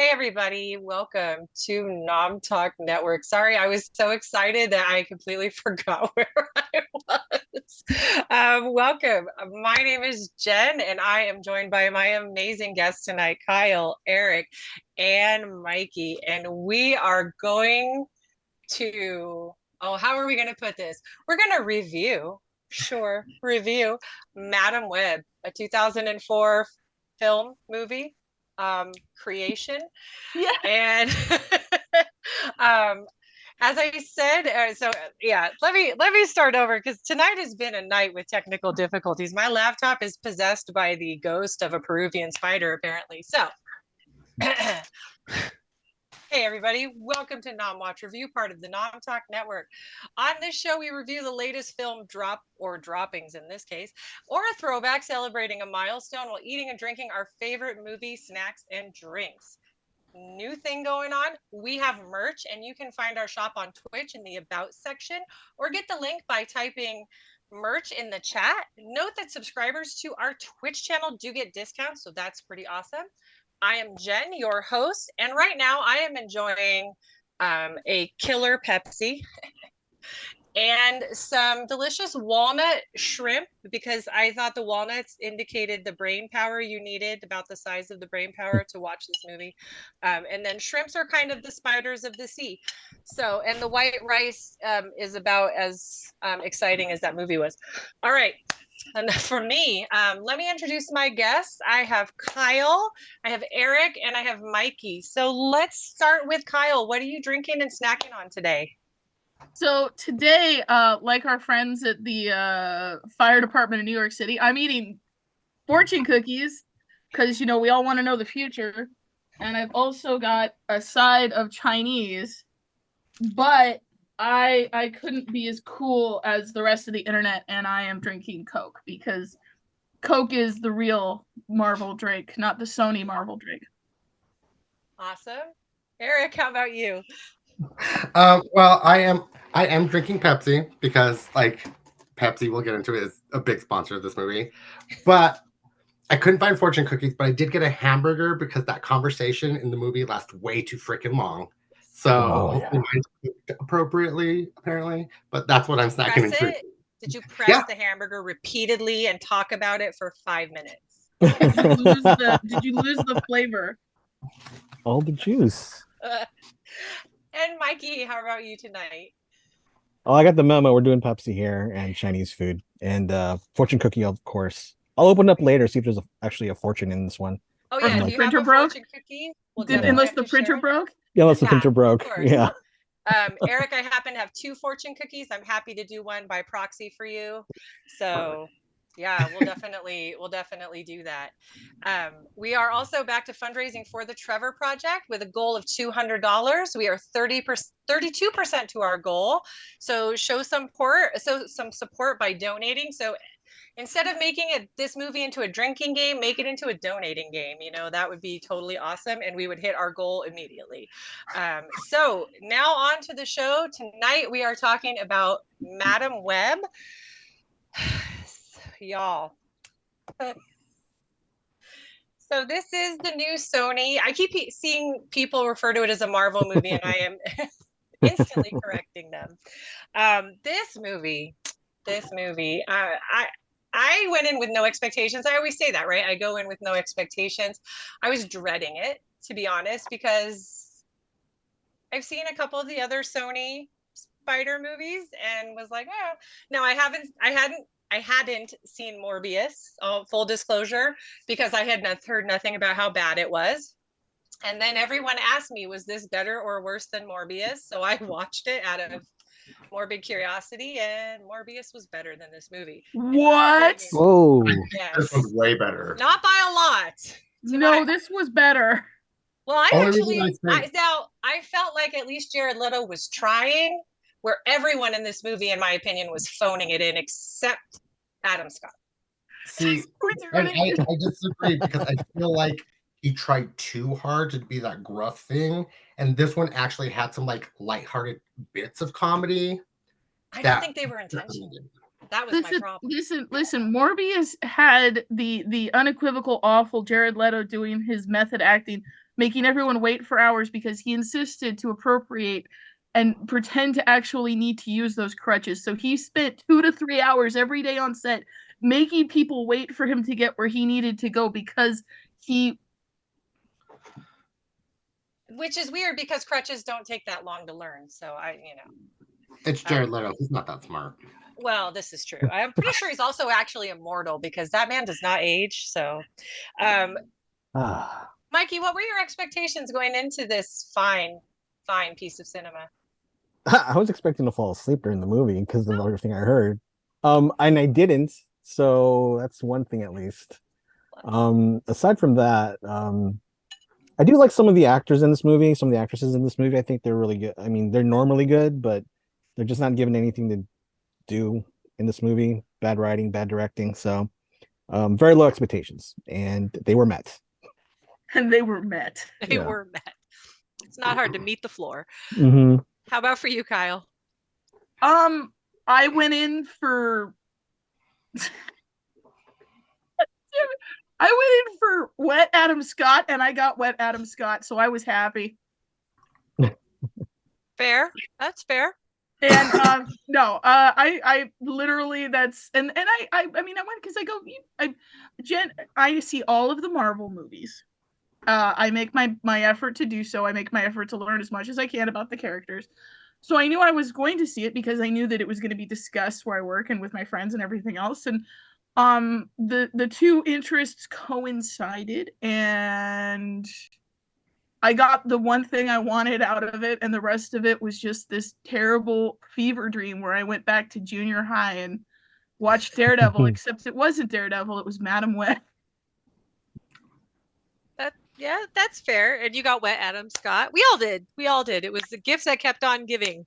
Hey everybody, welcome to Nom Talk Network. Sorry, I was so excited that I completely forgot where I was. Welcome. My name is Jen, and I am joined by my amazing guests tonight, Kyle, Eric, and Mikey. And we are going to, how are we going to put this? We're going to review Madam Web, a 2004 film movie creation. Yeah. And um, as I said, let me start over because tonight has been a night with technical difficulties. My laptop is possessed by the ghost of a Peruvian spider, apparently. So, hey everybody, welcome to Nom Watch Review, part of the Nom Talk Network. On this show, we review the latest film drop or droppings in this case, or a throwback celebrating a milestone while eating and drinking our favorite movie, snacks, and drinks. New thing going on, we have merch, and you can find our shop on Twitch in the About section, or get the link by typing merch in the chat. Note that subscribers to our Twitch channel do get discounts, so that's pretty awesome. I am Jen, your host, and right now I am enjoying a killer Pepsi and some delicious walnut shrimp because I thought the walnuts indicated the brain power you needed, about the size of the brain power to watch this movie. And then shrimps are kind of the spiders of the sea. So, and the white rice is about as exciting as that movie was. All right. And for me, let me introduce my guests. I have Kyle, I have Eric, and I have Mikey. So let's start with Kyle. What are you drinking and snacking on today? So today, like our friends at the fire department in New York City, I'm eating fortune cookies because we all want to know the future. And I've also got a side of Chinese, but I couldn't be as cool as the rest of the internet, and I am drinking Coke because Coke is the real Marvel drink, not the Sony Marvel drink. Awesome. Eric, how about you? Well, I am drinking Pepsi because Pepsi, we'll get into it, is a big sponsor of this movie. But I couldn't find fortune cookies, but I did get a hamburger because that conversation in the movie lasts way too freaking long. So hopefully mine's cooked appropriately, apparently. But that's what I'm snacking and drinking. Did you press Yeah. the hamburger repeatedly and talk about it for 5 minutes? Did you lose the flavor? All the juice. And Mikey, how about you tonight? Oh, I got the memo. We're doing Pepsi here and Chinese food and fortune cookie, of course. I'll open up later, see if there's actually a fortune in this one. Oh yeah, Or if the you printer have a broke? fortune cookie, we'll Unless the have to printer share it. broke? Yeah, unless the printer of broke. course. Yeah. Eric, I happen to have 2 fortune cookies. I'm happy to do one by proxy for you. So yeah, we'll definitely do that. We are also back to fundraising for the Trevor Project with a goal of $200. We are 32% to our goal. So show some support by donating. So instead of making this movie into a drinking game, make it into a donating game. That would be totally awesome, and we would hit our goal immediately. So now on to the show. Tonight we are talking about Madam Web. Y'all. So this is the new Sony. I keep seeing people refer to it as a Marvel movie, and I am instantly correcting them. This movie, I went in with no expectations. I always say that, right? I go in with no expectations. I was dreading it, to be honest, because I've seen a couple of the other Sony spider movies and was like, oh, no, I hadn't seen Morbius, full disclosure, because I had heard nothing about how bad it was. And then everyone asked me, was this better or worse than Morbius? So I watched it out of morbid curiosity, and Morbius was better than this movie. What? Whoa. Yes. This was way better. Not by a lot. No, this was better. Well, I felt like at least Jared Leto was trying, where everyone in this movie, in my opinion, was phoning it in except Adam Scott. See, and I disagree because I feel like he tried too hard to be that gruff thing, and this one actually had some lighthearted bits of comedy. I don't think they were intentional. That was my problem. Listen. Morbius had the unequivocal awful Jared Leto doing his method acting making everyone wait for hours because he insisted to appropriate and pretend to actually need to use those crutches. So he spent 2 to 3 hours every day on set making people wait for him to get where he needed to go because he... Which is weird because crutches don't take that long to learn. So It's Jared Leto. He's not that smart. Well, this is true. I'm pretty sure he's also actually immortal because that man does not age. So, Mikey, what were your expectations going into this fine piece of cinema? I was expecting to fall asleep during the movie because of everything I heard. And I didn't, so that's one thing at least. Aside from that, I do like some of the actors in this movie, some of the actresses in this movie. I think they're really good. I mean, they're normally good, but they're just not given anything to do in this movie. Bad writing, bad directing. So very low expectations, and they were met. And they were met. They were met. It's not hard to meet the floor. Mm-hmm. How about for you, Kyle? I went in for wet Adam Scott, and I got wet Adam Scott, so I was happy. Fair. That's fair. And no, I literally and I mean I went because I see all of the Marvel movies. I make my effort to do so. I make my effort to learn as much as I can about the characters. So I knew I was going to see it because I knew that it was going to be discussed where I work and with my friends and everything else. And the two interests coincided, and I got the one thing I wanted out of it, and the rest of it was just this terrible fever dream where I went back to junior high and watched Daredevil, except it wasn't Daredevil, it was Madam Web. Yeah, that's fair. And you got wet Adam Scott. We all did. It was the gifts that kept on giving.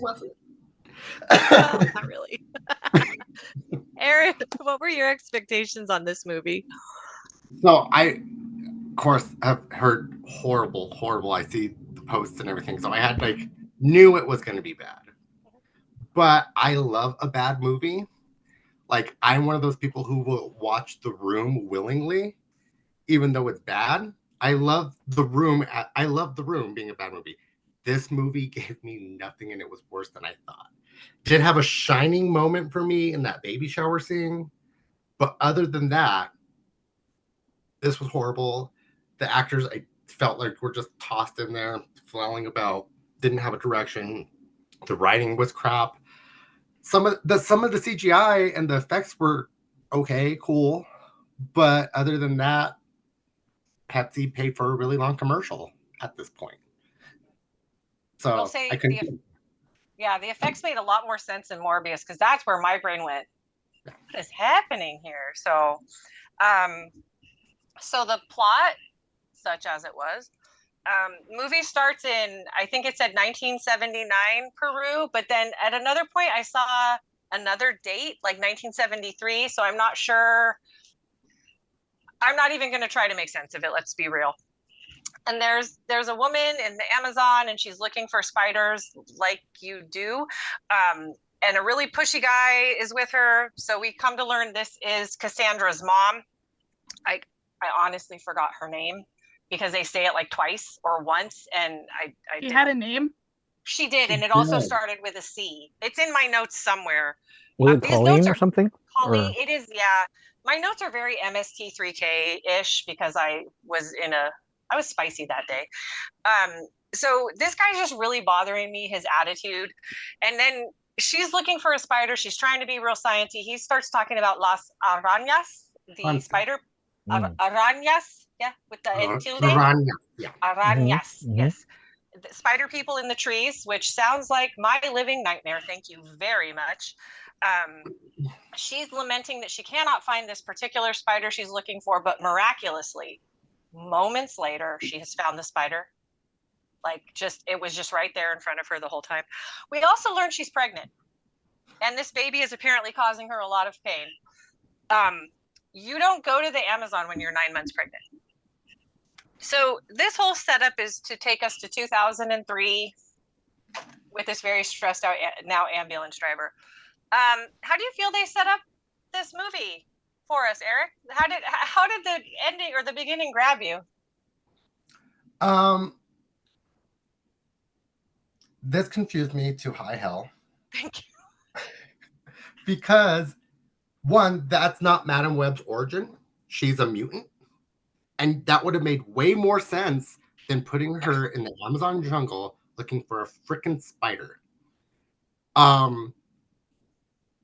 Was it? Well, not really. Eric, what were your expectations on this movie? So I, of course, have heard horrible. I see the posts and everything. So I had knew it was going to be bad. But I love a bad movie. Like, I'm one of those people who will watch The Room willingly, even though it's bad. I love The Room being a bad movie. This movie gave me nothing, and it was worse than I thought. Did have a shining moment for me in that baby shower scene, but other than that, this was horrible. The actors, I felt like, were just tossed in there, flailing about, didn't have a direction. The writing was crap. Some of the CGI and the effects were okay, cool, but other than that, Pepsi paid for a really long commercial at this point. So I'll say the effects made a lot more sense in Morbius because that's where my brain went. What is happening here? So, so the plot, such as it was, movie starts in, I think it said 1979 Peru, but then at another point I saw another date, like 1973. So I'm not sure. I'm not even going to try to make sense of it. Let's be real. And there's a woman in the Amazon, and she's looking for spiders like you do. And a really pushy guy is with her. So we come to learn this is Cassandra's mom. I honestly forgot her name because they say it like twice or once. And She had a name? She did. And it also started with a C. It's in my notes somewhere. Was it Colleen or something? Colleen, it is, yeah. My notes are very MST3K-ish because I was spicy that day. So this guy's just really bothering me, his attitude. And then she's looking for a spider. She's trying to be real sciencey. He starts talking about las arañas, the spider. Arañas, yeah, with the tilde. Arañas, yeah. Arañas, yes. The spider people in the trees, which sounds like my living nightmare. Thank you very much. She's lamenting that she cannot find this particular spider she's looking for, but miraculously, moments later, she has found the spider. It was just right there in front of her the whole time. We also learned she's pregnant, and this baby is apparently causing her a lot of pain. You don't go to the Amazon when you're 9 months pregnant. So this whole setup is to take us to 2003 with this very stressed out now ambulance driver. How do you feel they set up this movie for us, Eric? How did the ending or the beginning grab you? Um, this confused me to high hell Thank you. because one, that's not Madam Web's origin. She's a mutant, and that would have made way more sense than putting her in the Amazon jungle looking for a freaking spider.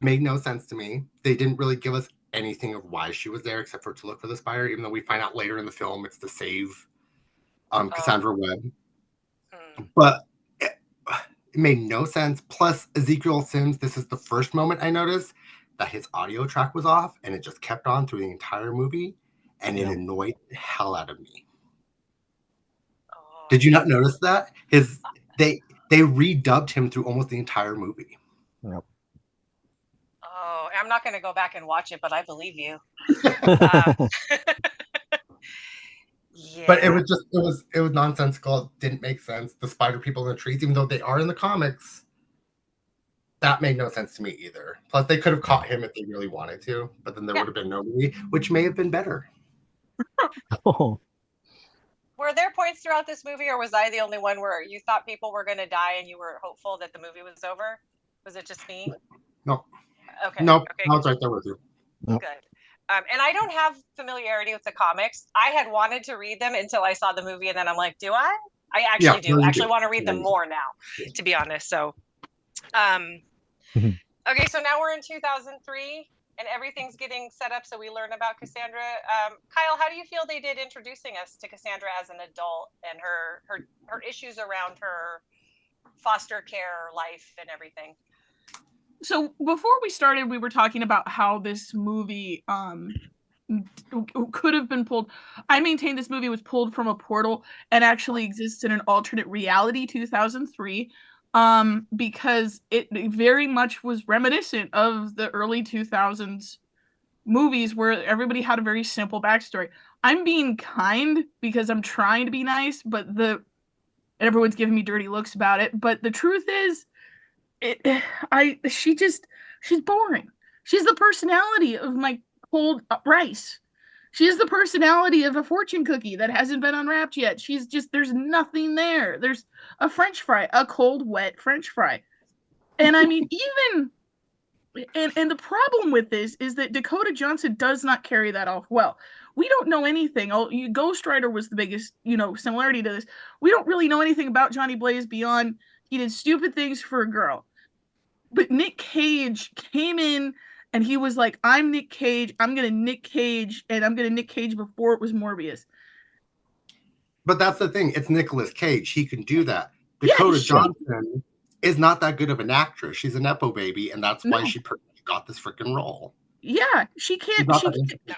Made no sense to me. They didn't really give us anything of why she was there except for to look for the spider, even though we find out later in the film it's to save Cassandra Webb. But it made no sense. Plus, Ezekiel Sims, this is the first moment I noticed that his audio track was off, and it just kept on through the entire movie, and it annoyed the hell out of me. Did you not notice that? They redubbed him through almost the entire movie. Yep. Oh, I'm not going to go back and watch it, but I believe you. Yeah. But it was nonsensical. It didn't make sense. The spider people in the trees, even though they are in the comics, that made no sense to me either. Plus, they could have caught him if they really wanted to, but then there would have been no movie, which may have been better. Oh. Were there points throughout this movie, or was I the only one where you thought people were going to die and you were hopeful that the movie was over? Was it just me? No. Okay. Nope. Okay. I was right there with you. Nope. Good. And I don't have familiarity with the comics. I had wanted to read them until I saw the movie, and then I'm like, do I? I actually do. I actually want to read them more now, to be honest. So, okay, so now we're in 2003, and everything's getting set up, so we learn about Cassandra. Kyle, how do you feel they did introducing us to Cassandra as an adult and her issues around her foster care life and everything? So before we started, we were talking about how this movie could have been pulled. I maintain this movie was pulled from a portal and actually exists in an alternate reality, 2003, because it very much was reminiscent of the early 2000s movies where everybody had a very simple backstory. I'm being kind because I'm trying to be nice, but everyone's giving me dirty looks about it. But the truth is, she's boring. She's the personality of my cold rice. She is the personality of a fortune cookie that hasn't been unwrapped yet. She's just, there's nothing there. There's a French fry, a cold, wet French fry. And I mean, even, and the problem with this is that Dakota Johnson does not carry that off well. We don't know anything. Ghost Rider was the biggest, similarity to this. We don't really know anything about Johnny Blaze beyond he did stupid things for a girl. But Nick Cage came in and he was like, I'm Nick Cage. I'm going to Nick Cage, and I'm going to Nick Cage before it was Morbius. But that's the thing. It's Nicolas Cage. He can do that. Dakota Johnson is not that good of an actress. She's a Nepo baby, and that's why she got this freaking role. Yeah, she can't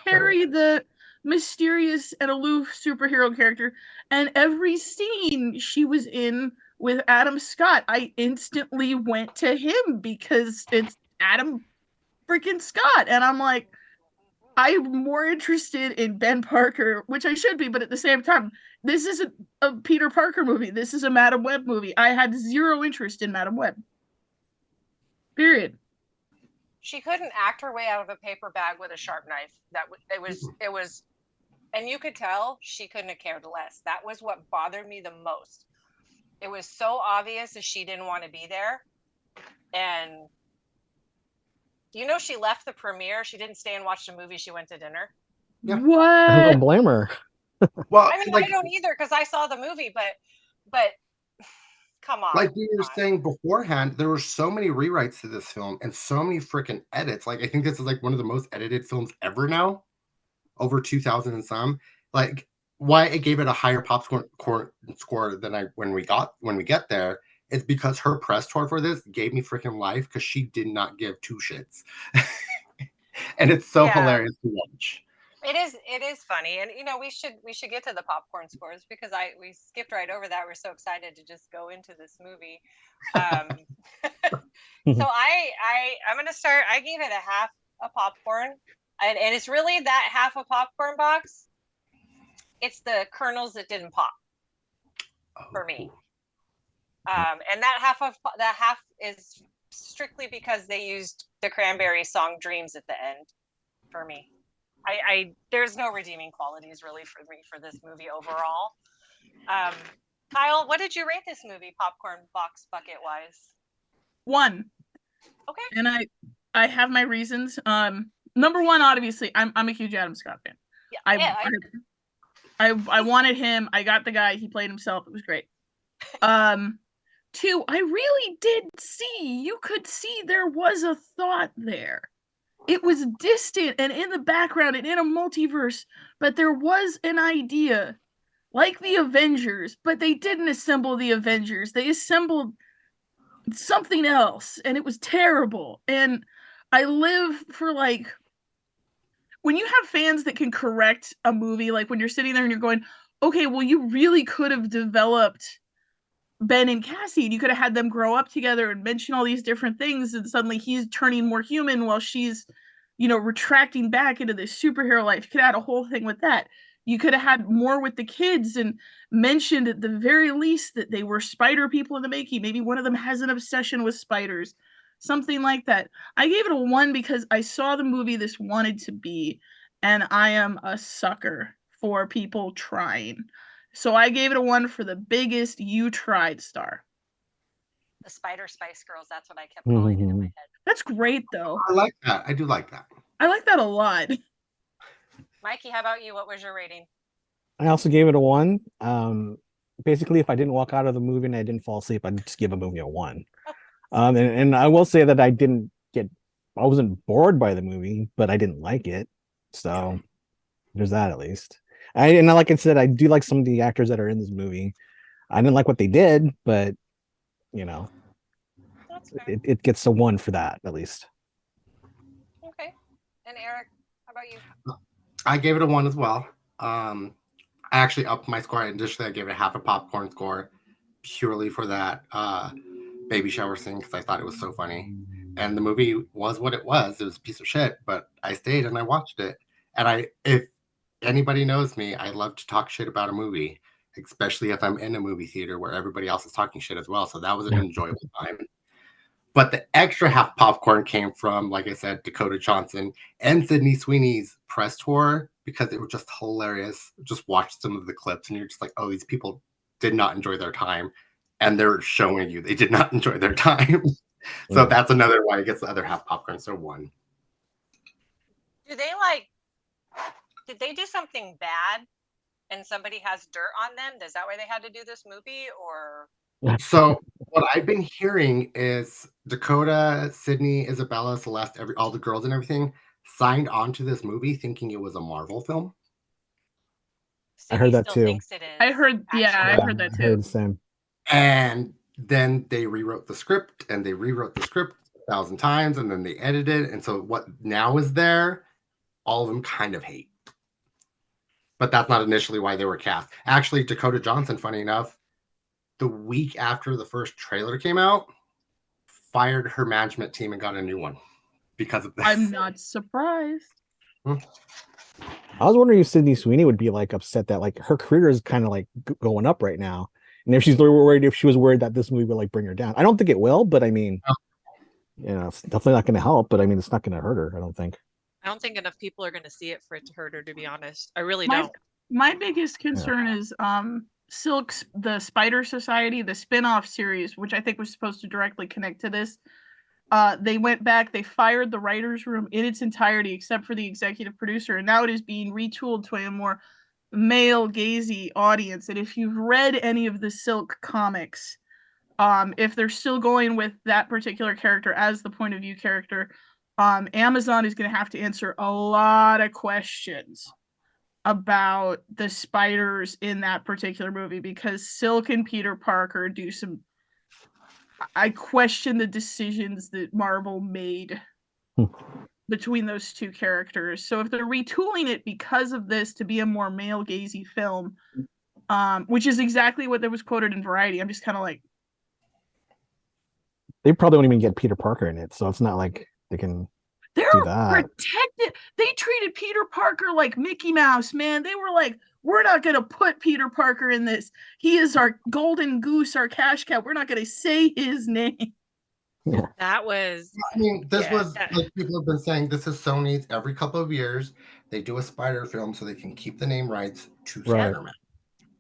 carry the mysterious and aloof superhero character. And every scene she was in with Adam Scott, I instantly went to him because it's Adam freaking Scott. And I'm like, I'm more interested in Ben Parker, which I should be, but at the same time, this isn't a Peter Parker movie. This is a Madam Web movie. I had zero interest in Madam Web. Period. She couldn't act her way out of a paper bag with a sharp knife. It was, and you could tell she couldn't have cared less. That was what bothered me the most. It was so obvious that she didn't want to be there. And, she left the premiere. She didn't stay and watch the movie. She went to dinner. Yeah. What? I don't blame her. Well, I mean, I don't either because I saw the movie, but come on. Like we were saying beforehand, there were so many rewrites to this film and so many freaking edits. Like, I think this is like one of the most edited films ever now, over 2,000 and some. Like, why I gave it a higher pop score than when we get there is because her press tour for this gave me freaking life because she did not give two shits, and it's so hilarious to watch. It is funny, and we should get to the popcorn scores because we skipped right over that. We're so excited to just go into this movie. So I'm gonna start. I gave it a half a popcorn, and it's really that half a popcorn box. It's the kernels that didn't pop for me, and that half is strictly because they used the Cranberry song "Dreams" at the end for me. There's no redeeming qualities really for me for this movie overall. Kyle, what did you rate this movie, popcorn box bucket wise? 1. Okay. And I have my reasons. Number 1, obviously, I'm a huge Adam Scott fan. Yeah. I wanted him. I got the guy. He played himself. It was great. 2, I really did see. You could see there was a thought there. It was distant and in the background and in a multiverse, but there was an idea, like the Avengers. But they didn't assemble the Avengers. They assembled something else, and it was terrible. And I live for like when you have fans that can correct a movie, like when you're sitting there and you're going, okay, well, you really could have developed Ben and Cassie, and you could have had them grow up together and mention all these different things, and suddenly he's turning more human while she's, retracting back into this superhero life. You could have had a whole thing with that. You could have had more with the kids and mentioned at the very least that they were spider people in the making. Maybe one of them has an obsession with spiders, something like that. I gave it a 1 because I saw the movie this wanted to be, and I am a sucker for people trying. So I gave it a 1 for the biggest you tried star. The Spider Spice Girls, that's what I kept calling it in my head. That's great, though. I like that. I do like that. I like that a lot. Mikey, how about you? What was your rating? I also gave it a 1. Basically, if I didn't walk out of the movie and I didn't fall asleep, I'd just give a movie a 1. And I will say that I wasn't bored by the movie, but I didn't like it. So there's that at least. And like I said, I do like some of the actors that are in this movie. I didn't like what they did, but it gets a 1 for that at least. Okay. And Eric, how about you? I gave it a 1 as well. I actually upped my score. Initially, I gave it half a popcorn score purely for that baby shower scene because I thought it was so funny. And the movie was what it was. It was a piece of shit, but I stayed and I watched it. And if anybody knows me, I love to talk shit about a movie, especially if I'm in a movie theater where everybody else is talking shit as well. So that was an enjoyable time. But the extra half popcorn came from, like I said, Dakota Johnson and Sydney Sweeney's press tour because it was just hilarious. Just watch some of the clips and you're just like, oh, these people did not enjoy their time. And they're showing you they did not enjoy their time. So that's another why it gets the other half popcorn. So 1. Did they do something bad and somebody has dirt on them? Is that why they had to do this movie? Or so what I've been hearing is Dakota, Sydney, Isabella, Celeste, all the girls and everything signed on to this movie thinking it was a Marvel film. I heard that too. Thinks it is, I heard that too. I heard the same. And then they rewrote the script and they rewrote the script 1,000 times and then they edited. And so what now is there, all of them kind of hate. But that's not initially why they were cast. Actually, Dakota Johnson, funny enough, the week after the first trailer came out, fired her management team and got a new one because of this. I'm not surprised. I was wondering if Sydney Sweeney would be like upset that like her career is kind of like going up right now. And if she was worried that this movie would like bring her down. I don't think it will, but I mean, it's definitely not going to help, but I mean, it's not going to hurt her, I don't think. I don't think enough people are going to see it for it to hurt her, to be honest. I really don't. My biggest concern is Silk's The Spider Society, the spin-off series, which I think was supposed to directly connect to this. They went back, they fired the writer's room in its entirety, except for the executive producer, and now it is being retooled to a more male-gazy audience. And if you've read any of the Silk comics, if they're still going with that particular character as the point of view character, Amazon is going to have to answer a lot of questions about the spiders in that particular movie because Silk and Peter Parker do some. I question the decisions that Marvel made between those two characters. So if they're retooling it because of this to be a more male-gazy film, which is exactly what that was quoted in Variety, I'm just kind of like, they probably won't even get Peter Parker in it, so it's not like they can they're do that. Protected. They treated Peter Parker like Mickey Mouse, man. They were like, we're not going to put Peter Parker in this. He is our golden goose, our cash cow. We're not going to say his name. Yeah. That was. I mean, this was like people have been saying. This is Sony's every couple of years they do a Spider film so they can keep the name rights to Spider-Man.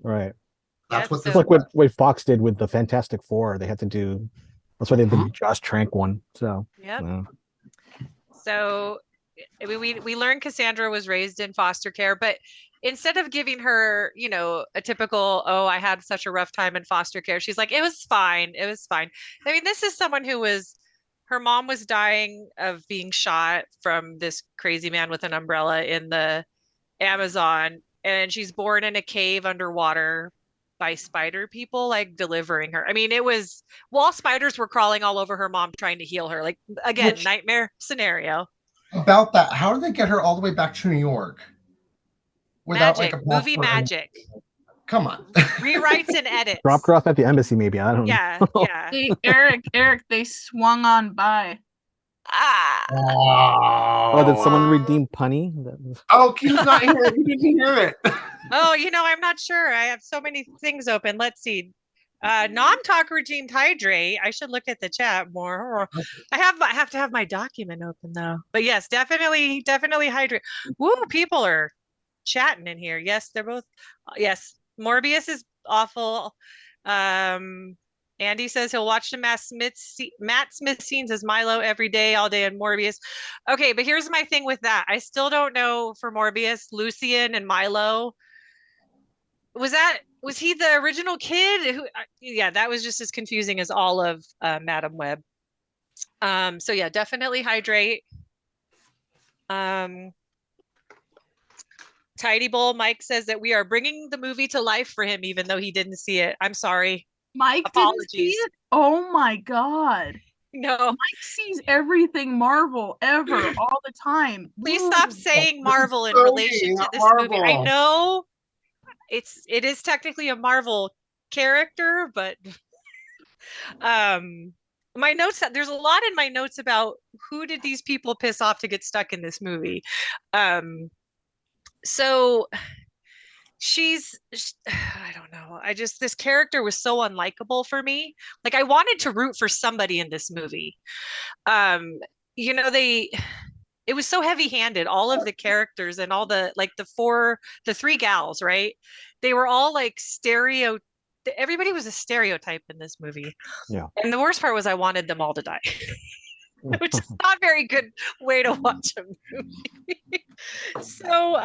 Right. That's what It's this like was. what Fox did with the Fantastic Four. They had to do. That's why they did the Josh Trank one. So. Yep. Yeah. So we learned Cassandra was raised in foster care, but instead of giving her, a typical, oh, I had such a rough time in foster care, she's like, it was fine. It was fine. I mean, this is someone her mom was dying of being shot from this crazy man with an umbrella in the Amazon, and she's born in a cave underwater by spider people, like delivering her. I mean, it was wall spiders were crawling all over her mom trying to heal her. Like, again, nightmare scenario. About that, how did they get her all the way back to New York without Magic, like a movie passport? magic. Come on. Rewrites and edits. Dropped her off at the embassy, maybe. I don't know. Yeah. Hey, Eric, they swung on by. Oh, did someone redeem Punny? Oh, he's not here. He didn't hear it. Oh, I'm not sure. I have so many things open. Let's see. Nom Talk redeemed hydrate. I should look at the chat more. I have to have my document open though. But yes, definitely hydrate. Woo, people are chatting in here. Yes, they're both. Yes, Morbius is awful. Andy says he'll watch the Matt Smith scenes as Milo every day, all day in Morbius. Okay, but here's my thing with that. I still don't know for Morbius, Lucian and Milo. Was he the original kid? Yeah, that was just as confusing as all of Madam Web. So yeah, definitely hydrate. Tidy Bowl Mike says that we are bringing the movie to life for him, even though he didn't see it. I'm sorry. Mike Apologies. didn't see it? Oh my god. No. Mike sees everything Marvel ever, all the time. Please stop saying Marvel in relation to this movie. I know it is technically a Marvel character, but my notes, there's a lot in my notes about who did these people piss off to get stuck in this movie. So I don't know. This character was so unlikable for me. Like, I wanted to root for somebody in this movie. It was so heavy-handed, all of the characters and all the three gals, right? They were all like everybody was a stereotype in this movie. Yeah. And the worst part was I wanted them all to die. Which is not a very good way to watch a movie. So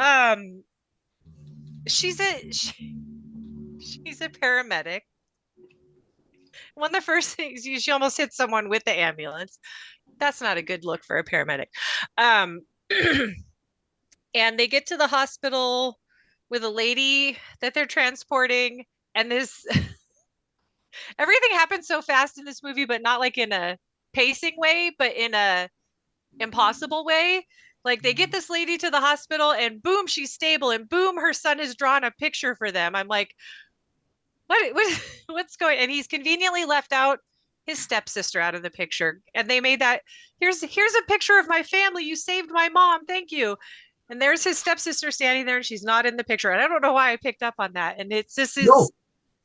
she's a paramedic. One of the first things, she almost hit someone with the ambulance. That's not a good look for a paramedic. And they get to the hospital with a lady that they're transporting, and this everything happens so fast in this movie, but not like in a pacing way, but in a impossible way. Like, they get this lady to the hospital and boom, she's stable, and boom, her son has drawn a picture for them. I'm like, what's going? And he's conveniently left out his stepsister out of the picture, and they made that, here's a picture of my family, you saved my mom, thank you. And there's his stepsister standing there, and she's not in the picture. And I don't know why I picked up on that. And this is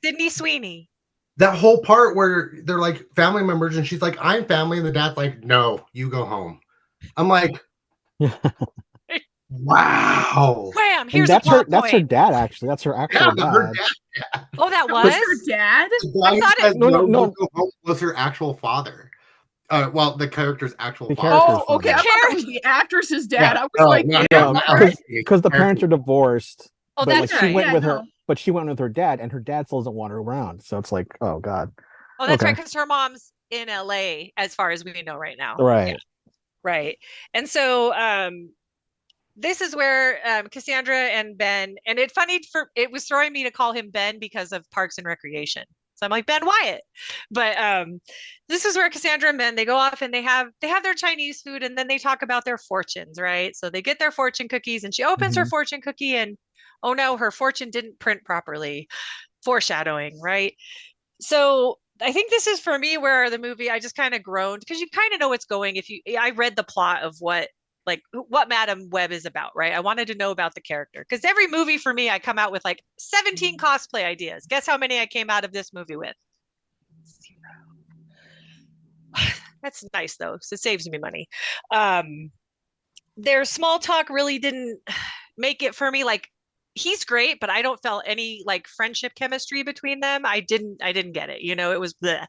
Sydney Sweeney. That whole part where they're like family members, and she's like, I'm family, and the dad's like, no, you go home. I'm like, wow. Wham, here's that's a that's her dad, actually. That's her actual dad. Her dad. Oh, that was her dad? I thought it no. Was her actual father. Well, the character's actual father. Oh, okay. I thought that was the actress's dad. Yeah. I was because the parents are divorced. Oh, but that's like, right. She went with her, but she went with her dad, and her dad still doesn't want her around. So it's like, oh god. Oh, that's right, because her mom's in LA, as far as we know right now. Right. Yeah. Right. And so this is where Cassandra and Ben, and it was throwing me to call him Ben because of Parks and Recreation. So I'm like, Ben Wyatt. But this is where Cassandra and Ben, they go off and they have their Chinese food, and then they talk about their fortunes, right? So they get their fortune cookies, and she opens her fortune cookie, and oh no, her fortune didn't print properly. Foreshadowing, right? So I think this is, for me, where the movie, I just kind of groaned, because you kind of know what's going. I read the plot of what Madam Web is about, right? I wanted to know about the character, because every movie for me, I come out with like 17 cosplay ideas. Guess how many I came out of this movie with? 0. That's nice though, so it saves me money. Their small talk really didn't make it for me. Like, he's great, but I don't feel any like friendship chemistry between them. I didn't get it. It was the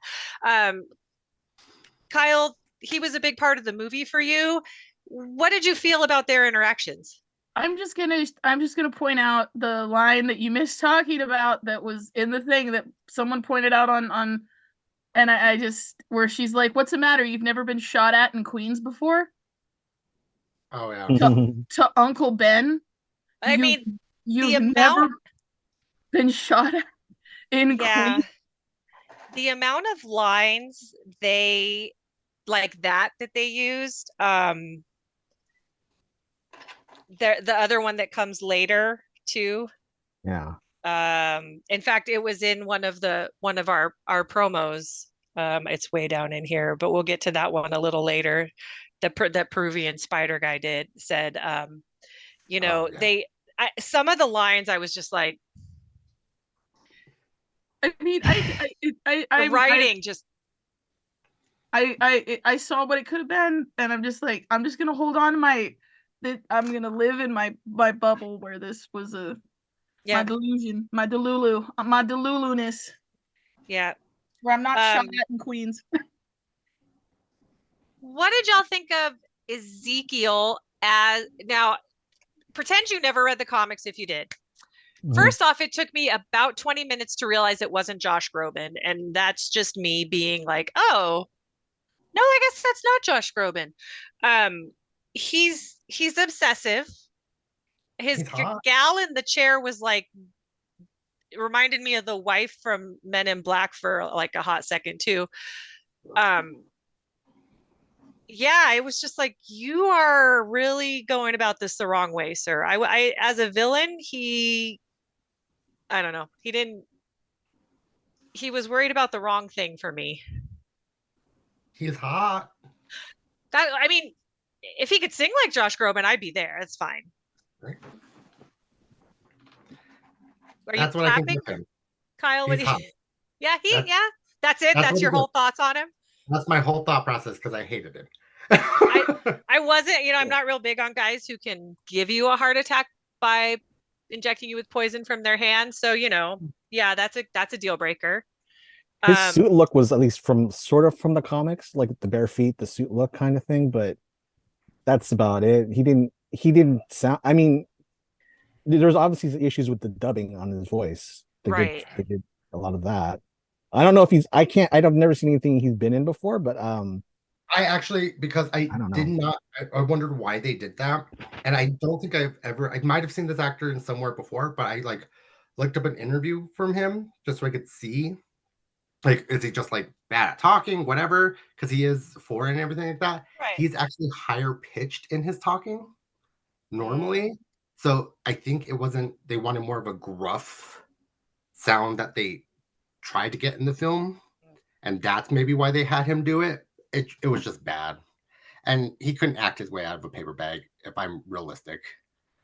Kyle, he was a big part of the movie for you. What did you feel about their interactions? I'm just gonna point out the line that you missed talking about that was in the thing that someone pointed out on and I just where she's like, "What's the matter? You've never been shot at in Queens before?" Oh yeah. To Uncle Ben. I mean, You've never been shot at in Queens. The amount of lines they like that they used. The other one that comes later too. Yeah. In fact, it was in one of our promos. It's way down in here, but we'll get to that one a little later. That Peruvian spider guy said, some of the lines I was just like, I mean, the writing just. I saw what it could have been, and I'm just like, I'm just gonna hold on to I'm gonna live in my bubble where this was my delusion, my delulu-ness. Yeah. Where I'm not shot at in Queens. What did y'all think of Ezekiel as now? Pretend you never read the comics if you did. First off, it took me about 20 minutes to realize it wasn't Josh Groban, and that's just me being like, oh, no, I guess that's not Josh Groban. He's obsessive. His gal in the chair was like, it reminded me of the wife from Men in Black for like a hot second too. Yeah, it was just like, you are really going about this the wrong way, sir. I as a villain, I don't know. He was worried about the wrong thing for me. He's hot. I mean, if he could sing like Josh Groban, I'd be there. It's fine. Right. Are That's you clapping, Kyle? He's hot. Yeah, That's it. That's your whole thoughts on him. That's my whole thought process because I hated him. I wasn't. I'm not real big on guys who can give you a heart attack by injecting you with poison from their hands. So yeah, that's a deal breaker. His suit look was at least from the comics, like the bare feet, the suit look kind of thing, but that's about it. He didn't sound. I mean, there's obviously issues with the dubbing on his voice. They did a lot of that. I don't know if I've never seen anything he's been in before, but I actually, because I wondered why they did that, and I don't think I might have seen this actor in somewhere before, but I like looked up an interview from him just so I could see, like, is he just like bad at talking, whatever, because he is foreign and everything like that. Right. He's actually higher pitched in his talking normally, so I think they wanted more of a gruff sound that they tried to get in the film, and that's maybe why they had him do it. It was just bad, and he couldn't act his way out of a paper bag, if I'm realistic.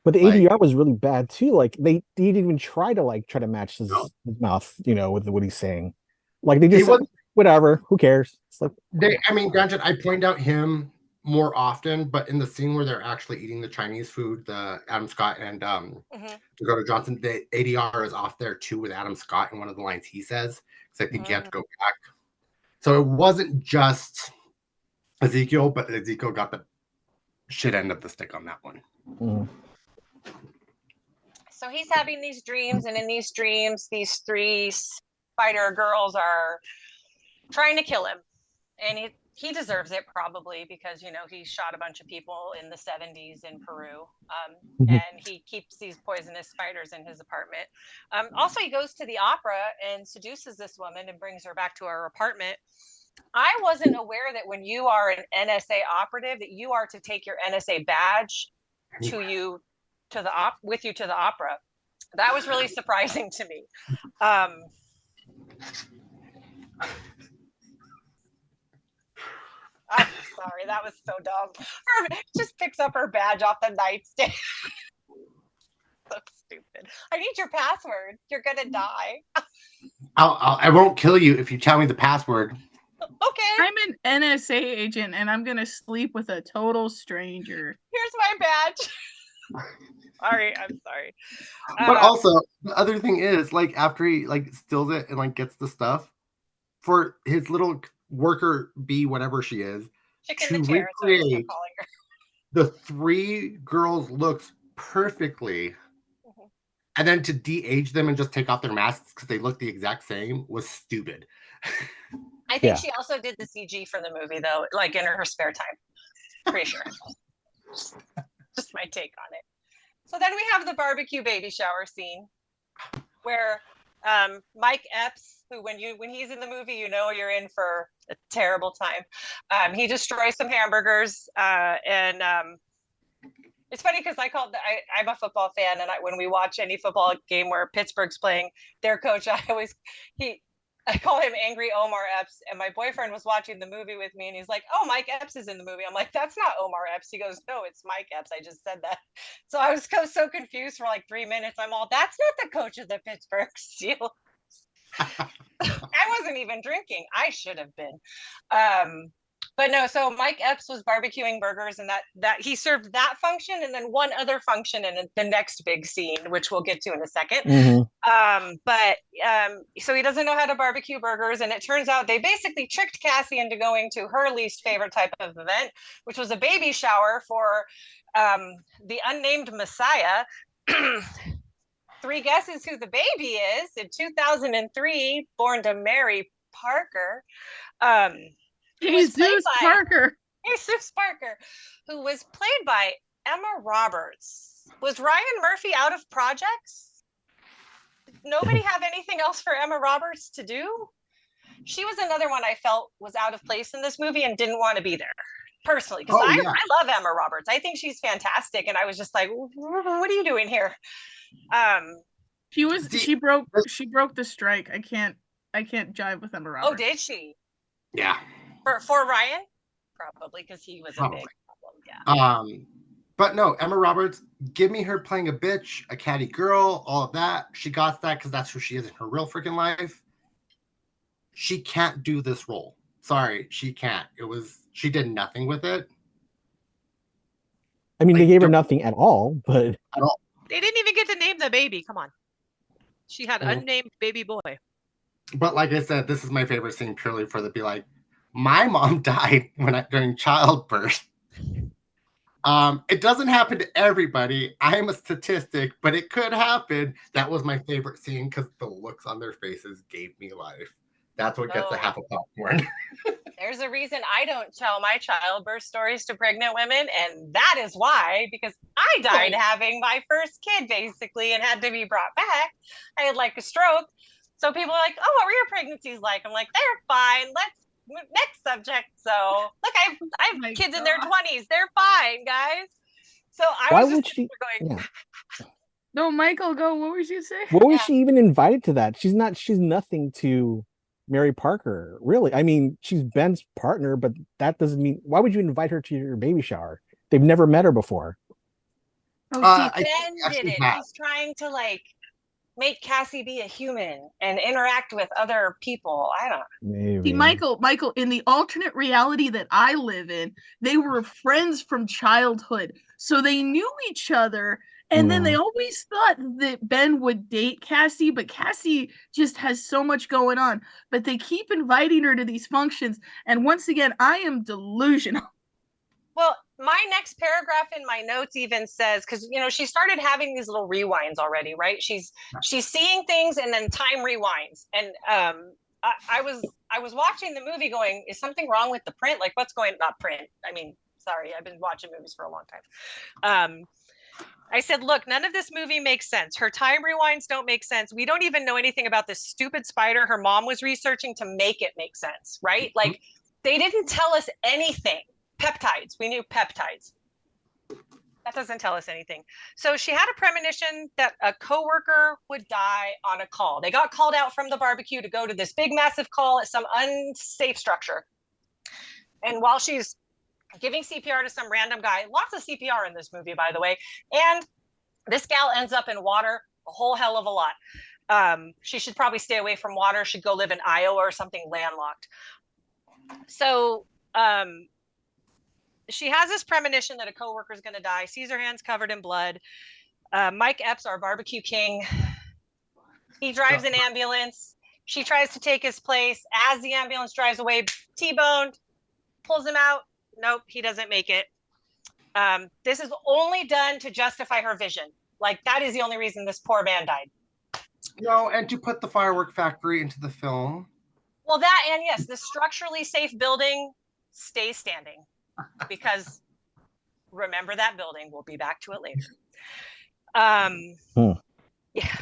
But the ADR was really bad too. Like he didn't even try to match his mouth, with what he's saying. Like they just said, whatever, who cares? It's like granted, I point out him more often, but in the scene where they're actually eating the Chinese food, the Adam Scott and Dakota Johnson, the ADR is off there too with Adam Scott, and one of the lines he says, because I think you have to go back. So it wasn't just Ezekiel, but Ezekiel got the shit end of the stick on that one. So he's having these dreams, and in these dreams, these three spider girls are trying to kill him. And he deserves it probably because, he shot a bunch of people in the 70s in Peru. And he keeps these poisonous spiders in his apartment. Also, he goes to the opera and seduces this woman and brings her back to her apartment. I wasn't aware that when you are an NSA operative, that you are to take your NSA badge with you to the opera. That was really surprising to me. I'm sorry, that was so dumb. Just picks up her badge off the nightstand. So stupid. I need your password. You're gonna die. I won't kill you if you tell me the password. Okay. I'm an NSA agent, and I'm gonna sleep with a total stranger. Here's my badge. Sorry, I'm sorry. But also, the other thing is, like, after he like steals it and like gets the stuff for his little worker bee, whatever she is, Chicken to the chair is what I just kept recreate calling her. the three girls' looks perfectly, Mhm. and then to de-age them and just take off their masks because they look the exact same was stupid. I think Yeah. she also did the CG for the movie though, like in her spare time. Pretty sure. Just my take on it. So then we have the barbecue baby shower scene where Mike Epps, who when he's in the movie, you know you're in for a terrible time. He destroys some hamburgers, and it's funny because I'm a football fan, and when we watch any football game where Pittsburgh's playing, their coach, I call him Angry Omar Epps, and my boyfriend was watching the movie with me, and he's like, "Oh, Mike Epps is in the movie." I'm like, "That's not Omar Epps." He goes, "No, it's Mike Epps. I just said that." So I was so confused for like 3 minutes. I'm all, "That's not the coach of the Pittsburgh Steelers." I wasn't even drinking. I should have been. But no, so Mike Epps was barbecuing burgers, and that he served that function, and then one other function in the next big scene, which we'll get to in a second. So he doesn't know how to barbecue burgers, and it turns out they basically tricked Cassie into going to her least favorite type of event, which was a baby shower for the unnamed Messiah. Three guesses who the baby is. In 2003, born to Mary Parker. Jesus Parker. Jesus Parker, who was played by Emma Roberts. Was Ryan Murphy out of projects? Did nobody have anything else for Emma Roberts to do? She was another one I felt was out of place in this movie and didn't want to be there. Personally, because I love Emma Roberts. I think she's fantastic, and I was just like, "What are you doing here?" She broke the strike. I can't jive with Emma Roberts. Oh, did she? Yeah. For Ryan, probably because he was a big problem. Yeah. But no, Emma Roberts, give me her playing a bitch, a catty girl, all of that. She got that because that's who she is in her real freaking life. She can't do this role. Sorry, she can't. She did nothing with it. I mean, they gave her nothing at all, but at all. They didn't even get to name the baby. Come on. She had unnamed baby boy. But like I said, this is my favorite scene purely for the be like, my mom died during childbirth. It doesn't happen to everybody. I am a statistic, but it could happen. That was my favorite scene because the looks on their faces gave me life. That's what gets a half a popcorn. There's a reason I don't tell my childbirth stories to pregnant women, and that is why, because I died having my first kid, basically, and had to be brought back. I had like a stroke. So people are like, "Oh, what were your pregnancies like?" I'm like, "They're fine. Next subject." So look, I have kids in their 20s. They're fine, guys. So I was just going. Yeah. No, Michael, go. What was you saying? What was she even invited to that? She's nothing to Mary Parker, really. I mean, she's Ben's partner, but that doesn't mean. Why would you invite her to your baby shower? They've never met her before. Ben did it. He's trying to make Cassie be a human and interact with other people. I don't know. Maybe. See, Michael, in the alternate reality that I live in, they were friends from childhood. So they knew each other. And then they always thought that Ben would date Cassie, but Cassie just has so much going on. But they keep inviting her to these functions. And once again, I am delusional. Well, my next paragraph in my notes even says, because she started having these little rewinds already, right? She's seeing things and then time rewinds. And I was watching the movie going, is something wrong with the print? Like what's going, not print. I mean, sorry, I've been watching movies for a long time. I said, look, none of this movie makes sense. Her time rewinds don't make sense. We don't even know anything about this stupid spider her mom was researching to make it make sense, right? Like they didn't tell us anything. Peptides. We knew peptides. That doesn't tell us anything. So she had a premonition that a coworker would die on a call. They got called out from the barbecue to go to this big, massive call at some unsafe structure. And while she's giving CPR to some random guy, lots of CPR in this movie, by the way, and this gal ends up in water a whole hell of a lot. She should probably stay away from water. She'd go live in Iowa or something landlocked. So she has this premonition that a coworker is going to die, sees her hands covered in blood. Mike Epps, our barbecue king, he drives an ambulance. She tries to take his place. As the ambulance drives away, T-boned, pulls him out. Nope, he doesn't make it. This is only done to justify her vision. Like, that is the only reason this poor man died. No, and to put the firework factory into the film. Well, that, and yes, the structurally safe building stays standing because remember that building. We'll be back to it later. Yeah.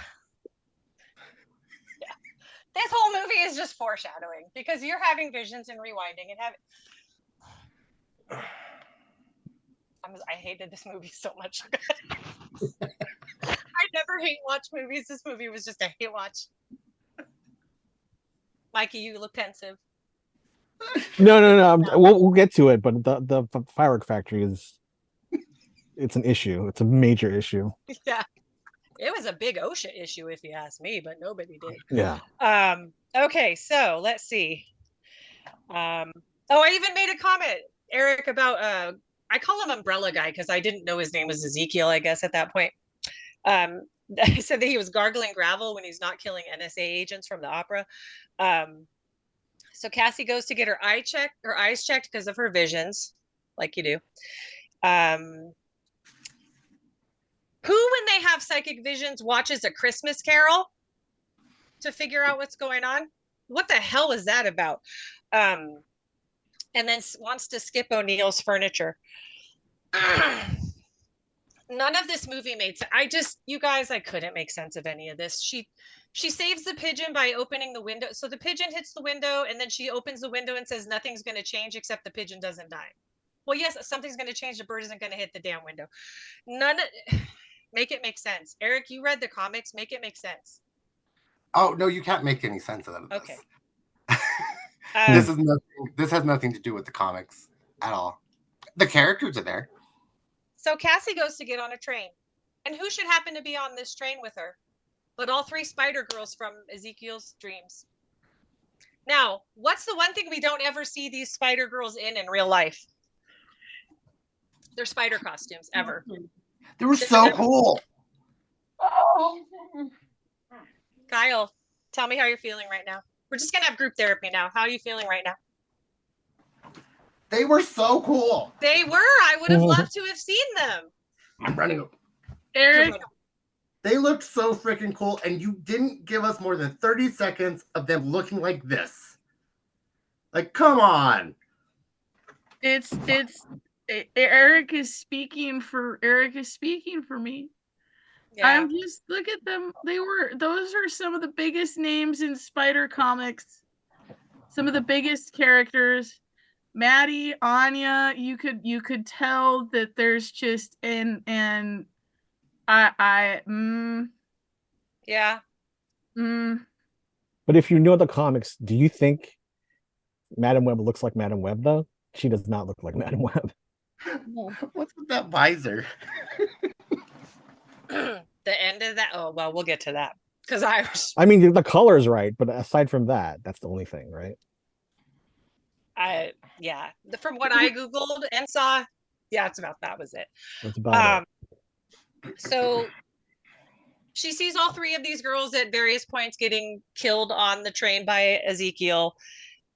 This whole movie is just foreshadowing because you're having visions and rewinding and having. I hated this movie so much. I never hate watch movies. This movie was just a hate watch. Mikey, you look pensive. No. We'll get to it, but the firework factory it's an issue. It's a major issue. Yeah. It was a big OSHA issue, if you ask me, but nobody did. Yeah. Okay, so let's see. I even made a comment, Eric, about I call him Umbrella Guy because I didn't know his name was Ezekiel, I guess, at that point. I said that he was gargling gravel when he's not killing NSA agents from the opera. So Cassie goes to get her eyes checked because of her visions, like you do. Who, when they have psychic visions, watches A Christmas Carol to figure out what's going on? What the hell is that about? And then wants to skip O'Neill's furniture. None of this movie made sense. You guys, I couldn't make sense of any of this. She saves the pigeon by opening the window. So the pigeon hits the window and then she opens the window and says nothing's going to change except the pigeon doesn't die. Well, yes, something's going to change. The bird isn't going to hit the damn window. Make it make sense. Eric, you read the comics. Make it make sense. Oh, no, you can't make any sense of it. Okay. This has nothing to do with the comics at all. The characters are there. So Cassie goes to get on a train. And who should happen to be on this train with her? But all three spider girls from Ezekiel's dreams. Now, what's the one thing we don't ever see these spider girls in real life? Their spider costumes, ever. They were so cool. Kyle, tell me how you're feeling right now. We're just going to have group therapy now. How are you feeling right now? They were so cool. They were. I would have loved to have seen them. I'm running up. Eric. They looked so freaking cool, and you didn't give us more than 30 seconds of them looking like this. Like, come on. Eric is speaking for me. Yeah. I'm just, look at them. Those are some of the biggest names in Spider Comics. Some of the biggest characters. Maddie, Anya, you could tell that there's just yeah. But if you know the comics, do you think Madam Web looks like Madam Web though? She does not look like Madam Web. What's with that visor? The end of that. Oh well, we'll get to that because I mean, the color's right, but aside from that, that's the only thing, right? Yeah. From what I googled and saw, yeah, it's about that was it. That's about it. So she sees all three of these girls at various points getting killed on the train by Ezekiel,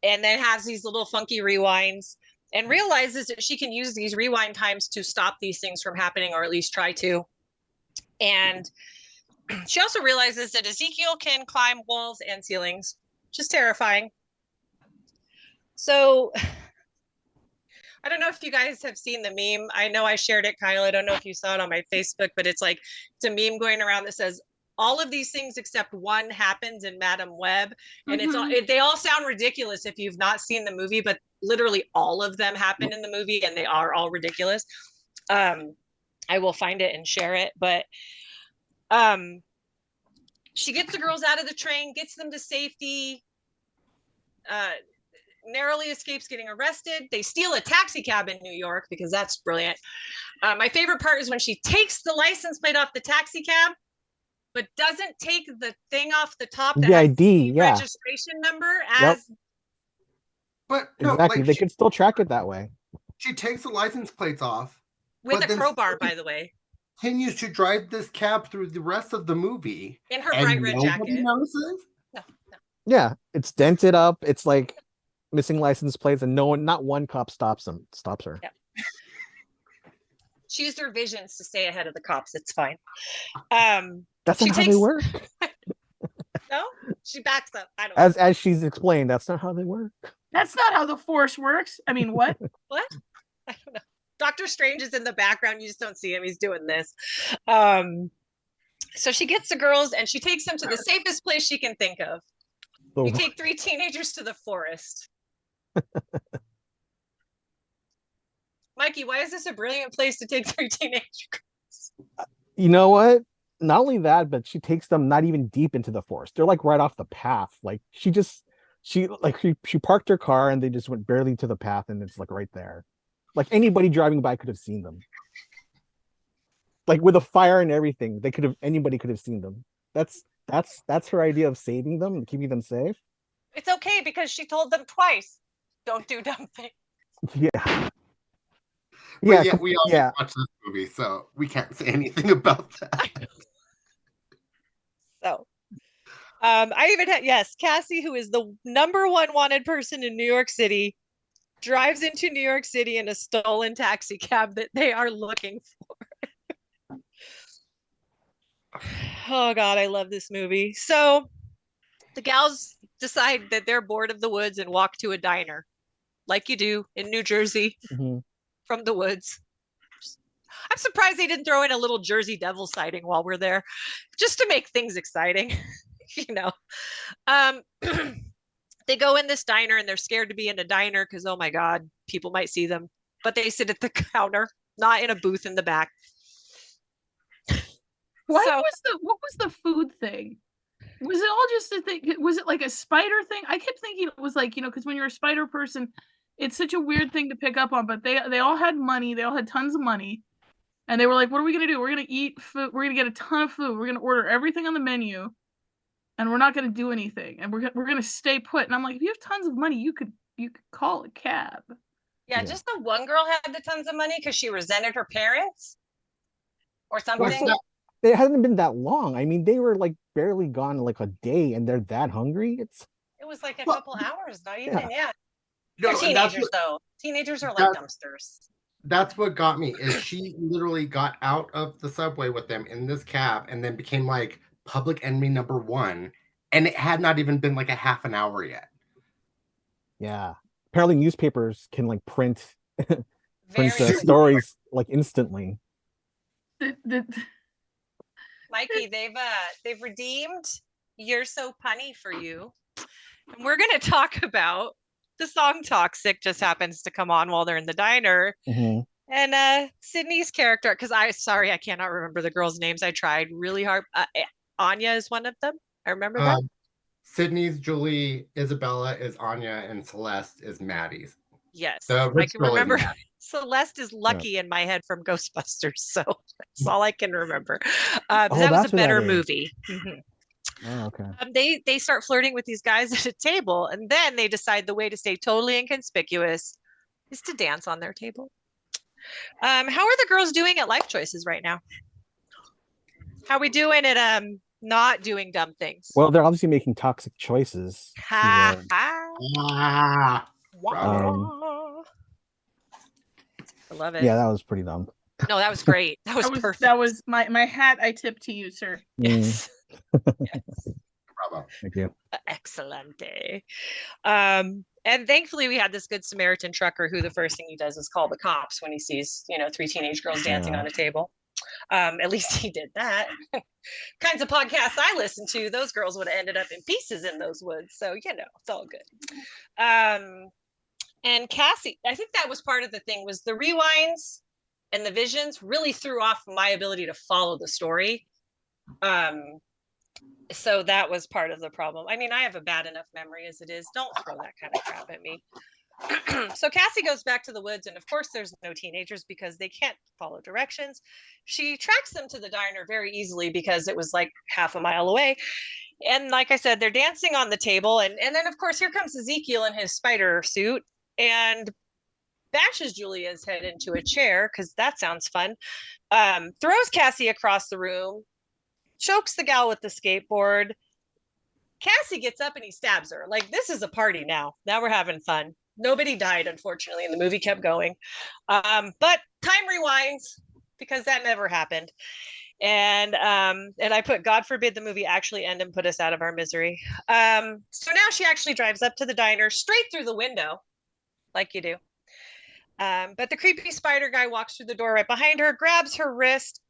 and then has these little funky rewinds. And realizes that she can use these rewind times to stop these things from happening, or at least try to. And she also realizes that Ezekiel can climb walls and ceilings, which is terrifying. So I don't know if you guys have seen the meme. I know I shared it, Kyle. I don't know if you saw it on my Facebook, but it's a meme going around that says all of these things except one happens in Madam Web. And they all sound ridiculous if you've not seen the movie, but literally all of them happen in the movie and they are all ridiculous. I will find it and share it, but she gets the girls out of the train, gets them to safety, narrowly escapes getting arrested. They steal a taxi cab in New York because that's brilliant. My favorite part is when she takes the license plate off the taxi cab, but doesn't take the thing off the top, the ID, registration number as. Yep. But no, exactly, they could still track it that way. She takes the license plates off with a crowbar, by the way. continues to drive this cab through the rest of the movie. In her And bright red nobody jacket. notices? No. Yeah, it's dented up. It's like missing license plates, and not one cop stops her. Yeah. She used her visions to stay ahead of the cops. It's fine. That's not how they work. No, she backs up. I don't know. As she's explained, that's not how they work. That's not how the Force works. I mean, what? What? I don't know. Doctor Strange is in the background. You just don't see him. He's doing this. So she gets the girls and she takes them to the safest place she can think of. You take 3 teenagers to the forest. Mikey, why is this a brilliant place to take 3 teenagers? You know what? Not only that, but she takes them not even deep into the forest. They're like right off the path. Like she parked her car and they just went barely to the path and it's like right there. Like anybody driving by could have seen them. Like with a fire and everything, anybody could have seen them. That's her idea of saving them and keeping them safe. It's okay because she told them twice, don't do dumb things. Yeah. Yeah, we all watch this movie, so we can't say anything about that. So, I even had, Cassie, who is the #1 wanted person in New York City, drives into New York City in a stolen taxi cab that they are looking for. Oh God, I love this movie. So the gals decide that they're bored of the woods and walk to a diner, like you do in New Jersey. Mm-hmm. From the woods. I'm surprised they didn't throw in a little Jersey Devil sighting while we're there, just to make things exciting. They go in this diner and they're scared to be in a diner because, oh my God, people might see them. But they sit at the counter, not in a booth in the back. What was the food thing? Was it all just a thing? Was it like a spider thing? I kept thinking it was like, because when you're a spider person, it's such a weird thing to pick up on, but they all had money. They all had tons of money. And they were like, what are we going to do? We're going to eat food. We're going to get a ton of food. We're going to order everything on the menu. And we're not going to do anything. And we're going to stay put. And I'm like, if you have tons of money, you could call a cab. Yeah, just the one girl had the tons of money because she resented her parents or something. It hasn't been that long. I mean, they were like barely gone like a day and they're that hungry. It was like a couple hours, not even, yeah. No, they're teenagers, though. Teenagers are like dumpsters. That's what got me, is she literally got out of the subway with them in this cab and then became like public enemy #1. And it had not even been like a half an hour yet. Yeah. Apparently newspapers can like print stories like instantly. Mikey, they've redeemed You're So Punny for You. And we're going to talk about the song Toxic just happens to come on while they're in the diner. Mm-hmm. And Sydney's character, because I cannot remember the girls' names. I tried really hard. Anya is one of them. I remember that. Sydney's Julie, Isabella is Anya, and Celeste is Maddie's. Yes, I can remember. Celeste is Lucky Yeah. in my head from Ghostbusters, so that's all I can remember. That was a better movie. Mm-hmm. Oh, okay. They start flirting with these guys at a table, and then they decide the way to stay totally inconspicuous is to dance on their table. How are the girls doing at life choices right now? How are we doing at not doing dumb things? Well, they're obviously making toxic choices. Ha ha. I love it. Yeah, that was pretty dumb. No, that was great. That was perfect. That was my hat. I tip to you, sir. Yes. Yes. Bravo. Thank you. Excellent day. And thankfully we had this good Samaritan trucker who the first thing he does is call the cops when he sees, 3 teenage girls dancing on a table. At least he did that. Kinds of podcasts I listen to, those girls would have ended up in pieces in those woods. So, it's all good. And Cassie, I think that was part of the thing, was the rewinds and the visions really threw off my ability to follow the story. So that was part of the problem. I mean, I have a bad enough memory as it is. Don't throw that kind of crap at me. So Cassie goes back to the woods, and of course there's no teenagers because they can't follow directions. She tracks them to the diner very easily because it was like half a mile away. And like I said, they're dancing on the table. And then of course, here comes Ezekiel in his spider suit. And bashes Julia's head into a chair, because that sounds fun, throws Cassie across the room, chokes the gal with the skateboard. Cassie gets up and he stabs her. Like, this is a party now. Now we're having fun. Nobody died, unfortunately, and the movie kept going. But time rewinds, because that never happened. And I put, God forbid the movie actually end and put us out of our misery. So now she actually drives up to the diner straight through the window, like you do. But the creepy spider guy walks through the door right behind her, grabs her wrist.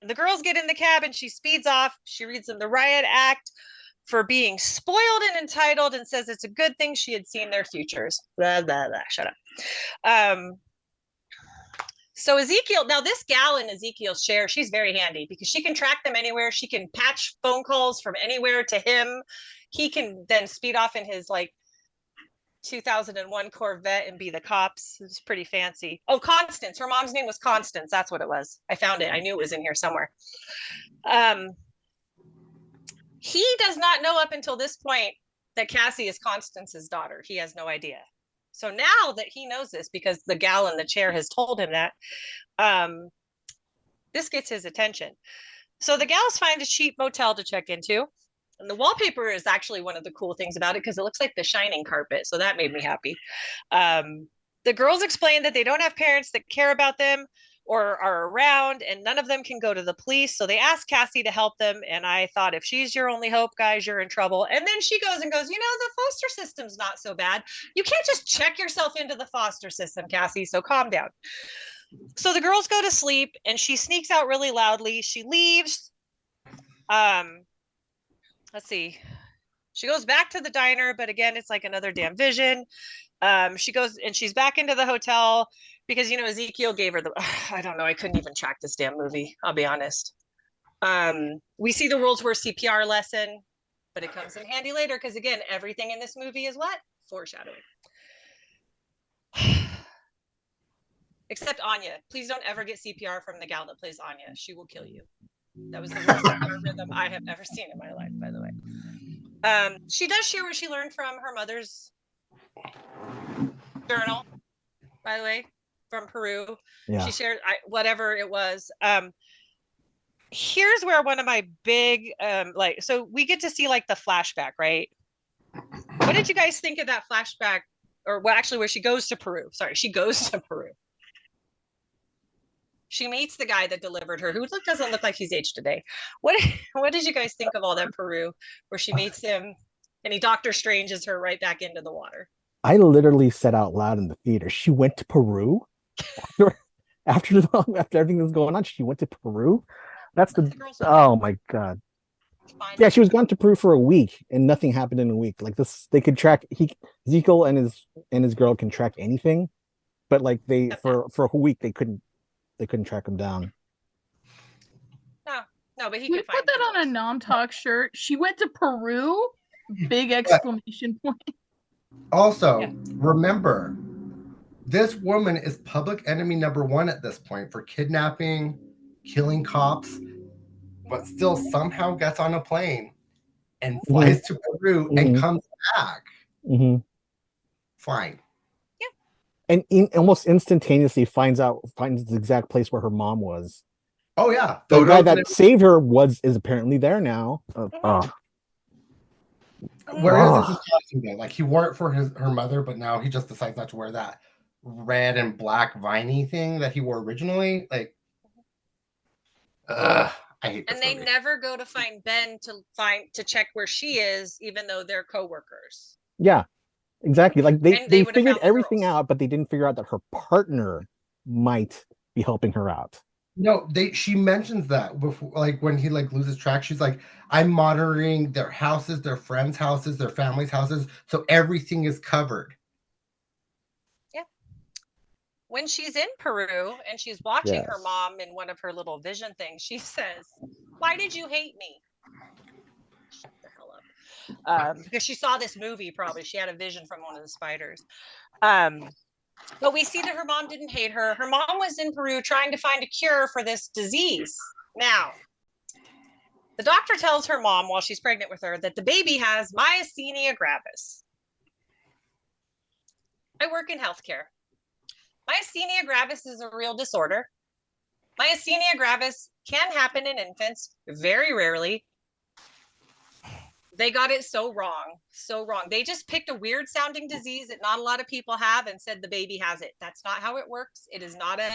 The girls get in the cab and she speeds off. She reads them the riot act for being spoiled and entitled, and says it's a good thing she had seen their futures. Blah, blah, blah. Shut up. So Ezekiel, now this gal in Ezekiel's chair, she's very handy because she can track them anywhere. She can patch phone calls from anywhere to him. He can then speed off in his like 2001 Corvette and be the cops. It's pretty fancy. Oh, Constance. Her mom's name was Constance. That's what it was. I found it. I knew it was in here somewhere. He does not know up until this point that Cassie is Constance's daughter. He has no idea. So now that he knows this, because the gal in the chair has told him that, this gets his attention. So the gals find a cheap motel to check into. And the wallpaper is actually one of the cool things about it, because it looks like the Shining carpet. So that made me happy. The girls explain that they don't have parents that care about them or are around, and none of them can go to the police. So they ask Cassie to help them. And I thought, if she's your only hope, guys, you're in trouble. And then she goes, the foster system's not so bad. You can't just check yourself into the foster system, Cassie. So calm down. So the girls go to sleep and she sneaks out really loudly. She leaves. Let's see. She goes back to the diner, but again, it's like another damn vision. She goes and she's back into the hotel because, Ezekiel gave her I don't know. I couldn't even track this damn movie. I'll be honest. We see the world's worst CPR lesson, but it comes in handy later. Because again, everything in this movie is what? Foreshadowing. Except Anya. Please don't ever get CPR from the gal that plays Anya. She will kill you. That was the worst CPR rhythm I have ever seen in my life, by the way. She does share what she learned from her mother's journal, by the way, from Peru. Yeah. She shared whatever it was. Here's where one of my big so we get to see like the flashback, right? What did you guys think of that flashback? Or where she goes to Peru. Sorry, she goes to Peru. She meets the guy that delivered her, who doesn't look like he's aged today. What did you guys think of all that Peru, where she meets him and he Doctor Stranges her right back into the water? I literally said out loud in the theater, she went to Peru? after everything that's going on, she went to Peru? That's oh my God. Yeah, she was gone to Peru for a week and nothing happened in a week. Like this, they could track Ezekiel and his girl can track anything, but like for a whole week they couldn't track him down. No, but he could put that on a Nom Talk shirt. She went to Peru? Big exclamation point. Also, remember, this woman is public enemy number 1 at this point for kidnapping, killing cops, but still somehow gets on a plane and flies to Peru and comes back. Fine. And almost instantaneously finds the exact place where her mom was. Oh yeah, the guy that saved her is apparently there now. Where is his costume though? Like he wore it for her mother, but now he just decides not to wear that red and black viney thing that he wore originally. Like, I hate this. And they never go to find Ben to check where she is, even though they're coworkers. Yeah. Exactly. Like they figured everything out, but they didn't figure out that her partner might be helping her out. No, she mentions that before, like when he loses track, she's like, I'm monitoring their houses, their friends' houses, their family's houses, so everything is covered. Yeah. When she's in Peru and she's watching her mom in one of her little vision things, she says, "Why did you hate me?" Shut the hell up. Because she saw this movie, probably. She had a vision from one of the spiders. But we see that her mom didn't hate her. Her mom was in Peru trying to find a cure for this disease. Now, the doctor tells her mom while she's pregnant with her that the baby has myasthenia gravis. I work in healthcare. Myasthenia gravis is a real disorder. Myasthenia gravis can happen in infants, very rarely. They got it so wrong, so wrong. They just picked a weird sounding disease that not a lot of people have and said the baby has it. That's not how it works. It is not it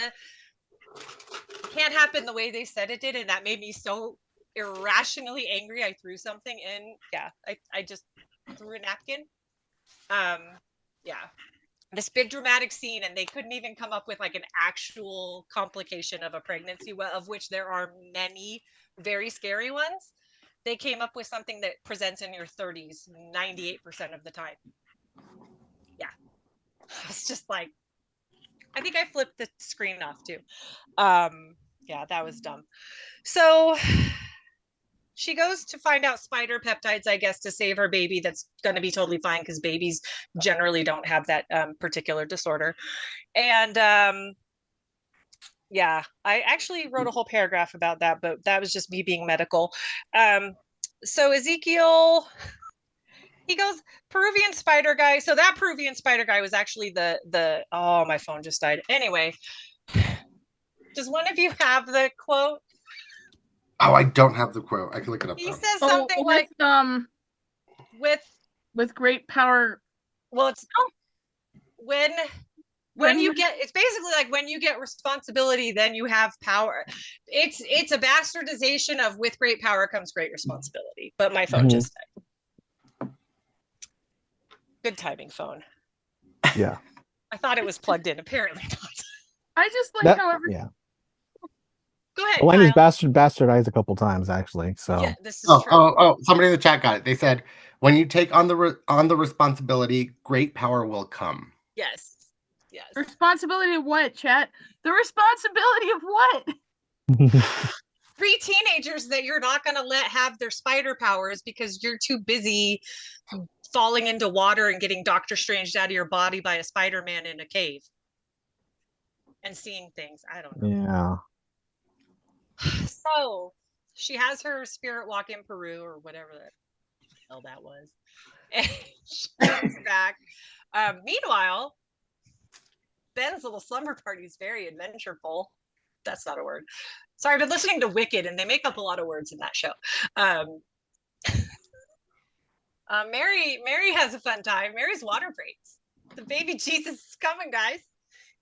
can't happen the way they said it did. And that made me so irrationally angry. I threw something in. Yeah, I just threw a napkin. Yeah. This big dramatic scene, and they couldn't even come up with like an actual complication of a pregnancy, of which there are many very scary ones. They came up with something that presents in your 30s 98% of the time. Yeah. It's just like, I think I flipped the screen off too. Yeah, that was dumb. So she goes to find out spider peptides, I guess, to save her baby. That's going to be totally fine because babies generally don't have that particular disorder. And yeah, I actually wrote a whole paragraph about that, but that was just me being medical. So Ezekiel, he goes, Peruvian spider guy. So that Peruvian spider guy was actually the oh, my phone just died. Anyway, does one of you have the quote? Oh, I don't have the quote. I can look it up. He Though. says something like with great power. Well, it's when you get, it's basically like when you get responsibility, then you have power. It's a bastardization of with great power comes great responsibility. But my phone just died. Good timing, phone. Yeah. I thought it was plugged in. Apparently not. I just like however. Yeah. Go ahead. The line is bastardized a couple times actually. So yeah, this is true. Oh! Somebody in the chat got it. They said, "When you take on the responsibility, great power will come." Yes. Responsibility of what, chat? The responsibility of what? 3 teenagers that you're not going to let have their spider powers because you're too busy falling into water and getting Doctor Stranged out of your body by a Spider-Man in a cave and seeing things. I don't know. Yeah. So she has her spirit walk in Peru or whatever the hell that was. And she comes back. Meanwhile, Ben's little slumber party is very adventureful. That's not a word. Sorry, I've been listening to Wicked and they make up a lot of words in that show. Mary has a fun time. Mary's water breaks. The baby Jesus is coming, guys.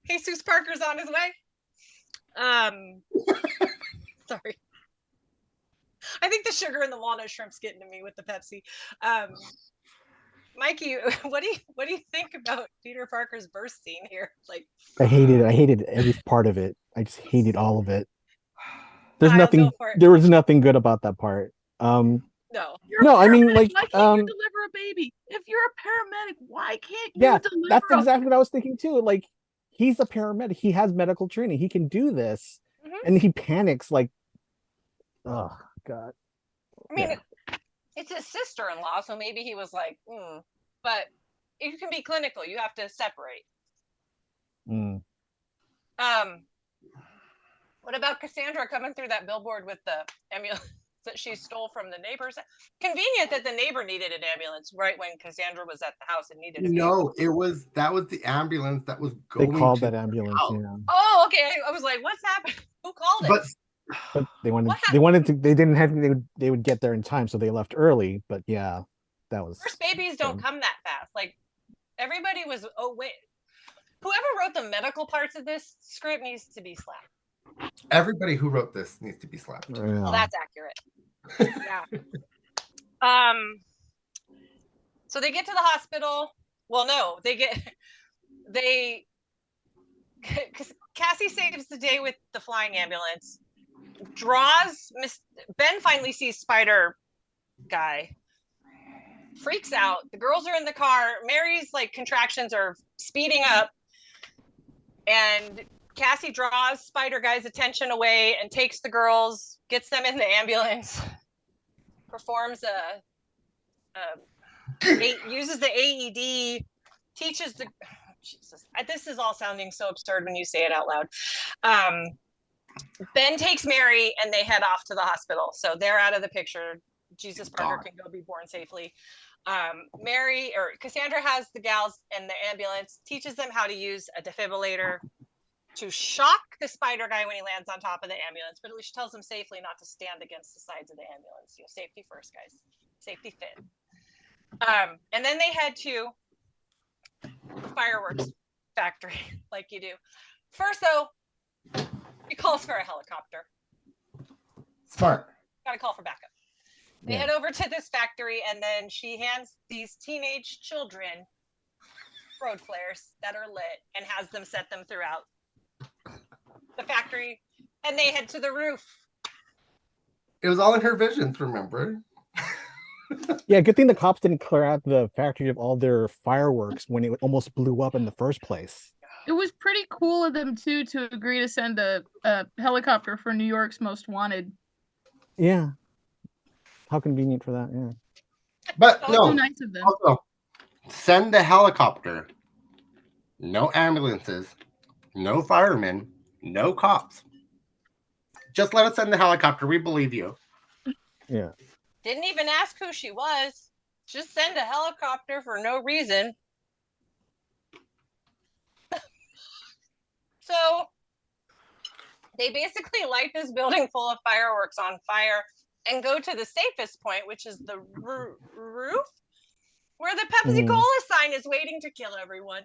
Jesus Parker's on his way. Sorry. I think the sugar and the walnut shrimp's getting to me with the Pepsi. Mikey, what do you think about Peter Parker's birth scene here? Like, I hated every part of it. I just hated all of it. There was nothing good about that part. No, I mean, like, why can't you deliver a baby? If you're a paramedic, why can't you deliver? That's exactly what I was thinking too. Like, he's a paramedic. He has medical training. He can do this. And he panics like, oh God. I mean, it's his sister-in-law, so maybe he was like, but you can be clinical. You have to separate. What about Cassandra coming through that billboard with the ambulance that she stole from the neighbors? Convenient that the neighbor needed an ambulance right when Cassandra was at the house and needed a No, that was the ambulance that was going. They called that ambulance. Yeah. Oh, okay. I was like, what's happening? Who called it? But they would get there in time, so they left early. But yeah, that was. First babies don't come that fast. Like, everybody was, oh wait, whoever wrote the medical parts of this script needs to be slapped. Everybody who wrote this needs to be slapped. Yeah. Well, that's accurate. Yeah. So they get to the hospital. Well, no, because Cassie saves the day with the flying ambulance. Ben finally sees Spider Guy. Freaks out. The girls are in the car. Mary's like contractions are speeding up. And Cassie draws Spider Guy's attention away and takes the girls, gets them in the ambulance, performs uses the AED, teaches the Jesus. This is all sounding so absurd when you say it out loud. Ben takes Mary and they head off to the hospital. So they're out of the picture. Jesus Parker can go be born safely. Cassandra has the gals in the ambulance, teaches them how to use a defibrillator. to shock the spider guy when he lands on top of the ambulance, but at least she tells him safely not to stand against the sides of the ambulance. You know, safety first, guys. Safety fit. And then they head to the fireworks factory, like you do. First, though, he calls for a helicopter. Smart. Gotta call for backup. They head over to this factory, and then she hands these teenage children road flares that are lit and has them set them throughout the factory, and they head to the roof. It was all in her visions, remember? Yeah, good thing the cops didn't clear out the factory of all their fireworks when it almost blew up in the first place. It was pretty cool of them too to agree to send a helicopter for New York's Most Wanted. Yeah. How convenient for that, yeah. But So no, nice of them. also, send the helicopter. No ambulances, no firemen, no cops. Just let us send the helicopter. We believe you. Yeah. Didn't even ask who she was. Just send a helicopter for no reason. So they basically light this building full of fireworks on fire and go to the safest point, which is the roof, where the Pepsi Cola sign is waiting to kill everyone.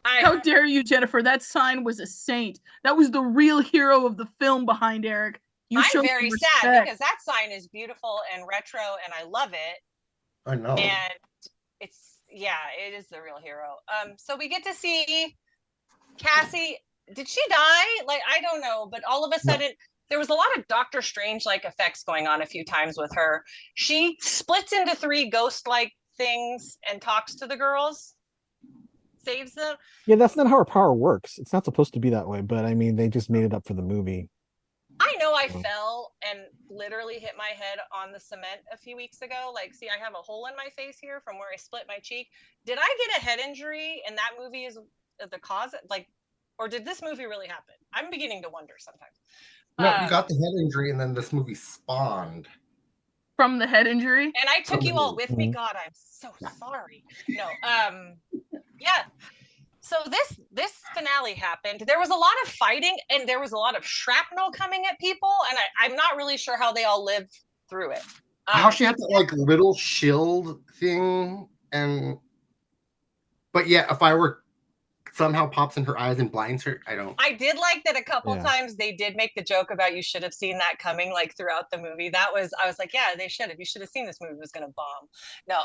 How dare you, Jennifer? That sign was a saint. That was the real hero of the film behind Eric. You I'm very sad because that sign is beautiful and retro, and I love it. I know. And it's, yeah, it is the real hero. So we get to see Cassie. Did she die? Like, I don't know, but all of a sudden, there was a lot of Doctor Strange-like effects going on a few times with her. She splits into 3 ghost-like things and talks to the girls, saves them. Yeah, that's not how her power works. It's not supposed to be that way, but I mean, they just made it up for the movie. I know I fell and literally hit my head on the cement a few weeks ago. Like, see, I have a hole in my face here from where I split my cheek. Did I get a head injury and that movie is the cause? Like, or did this movie really happen? I'm beginning to wonder sometimes. No, you got the head injury and then this movie spawned. From the head injury? And I took you all with me. God, I'm so sorry. No, yeah. So this finale happened. There was a lot of fighting and there was a lot of shrapnel coming at people, and I'm not really sure how they all lived through it. How she had that like little shield thing, but yeah, a firework somehow pops in her eyes and blinds her. I did like that a couple times they did make the joke about you should have seen that coming, like throughout the movie. I was like, yeah, they should have. You should have seen this movie was gonna bomb. No,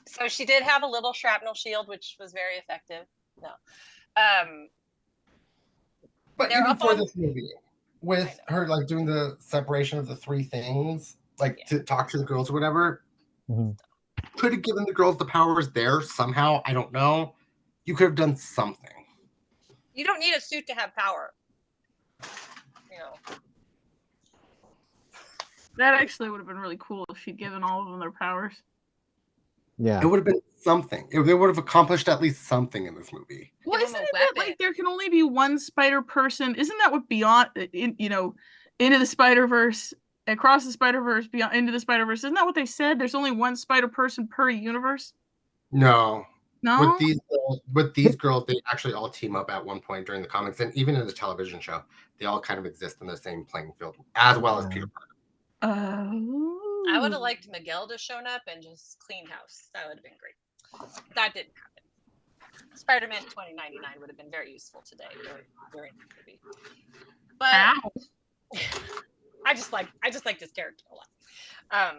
so she did have a little shrapnel shield, which was very effective. No. But even for this movie, with her like doing the separation of the 3 things, like to talk to the girls or whatever, could have given the girls the powers there somehow. I don't know. You could have done something. You don't need a suit to have power. You know. That actually would have been really cool if she'd given all of them their powers. Yeah. It would have been something. They would have accomplished at least something in this movie. Well, isn't it that, like, there can only be one spider person? Isn't that what Beyond, Into the Spider-Verse, Across the Spider-Verse, Beyond, Into the Spider-Verse, isn't that what they said? There's only one spider person per universe? No. No? With these girls, they actually all team up at one point during the comics, and even in the television show, they all kind of exist in the same playing field, as well as Peter Parker. I would have liked Miguel to have shown up and just clean house. That would have been great. That didn't happen. Spider-Man 2099 would have been very useful today during the movie. But I just like this character a lot.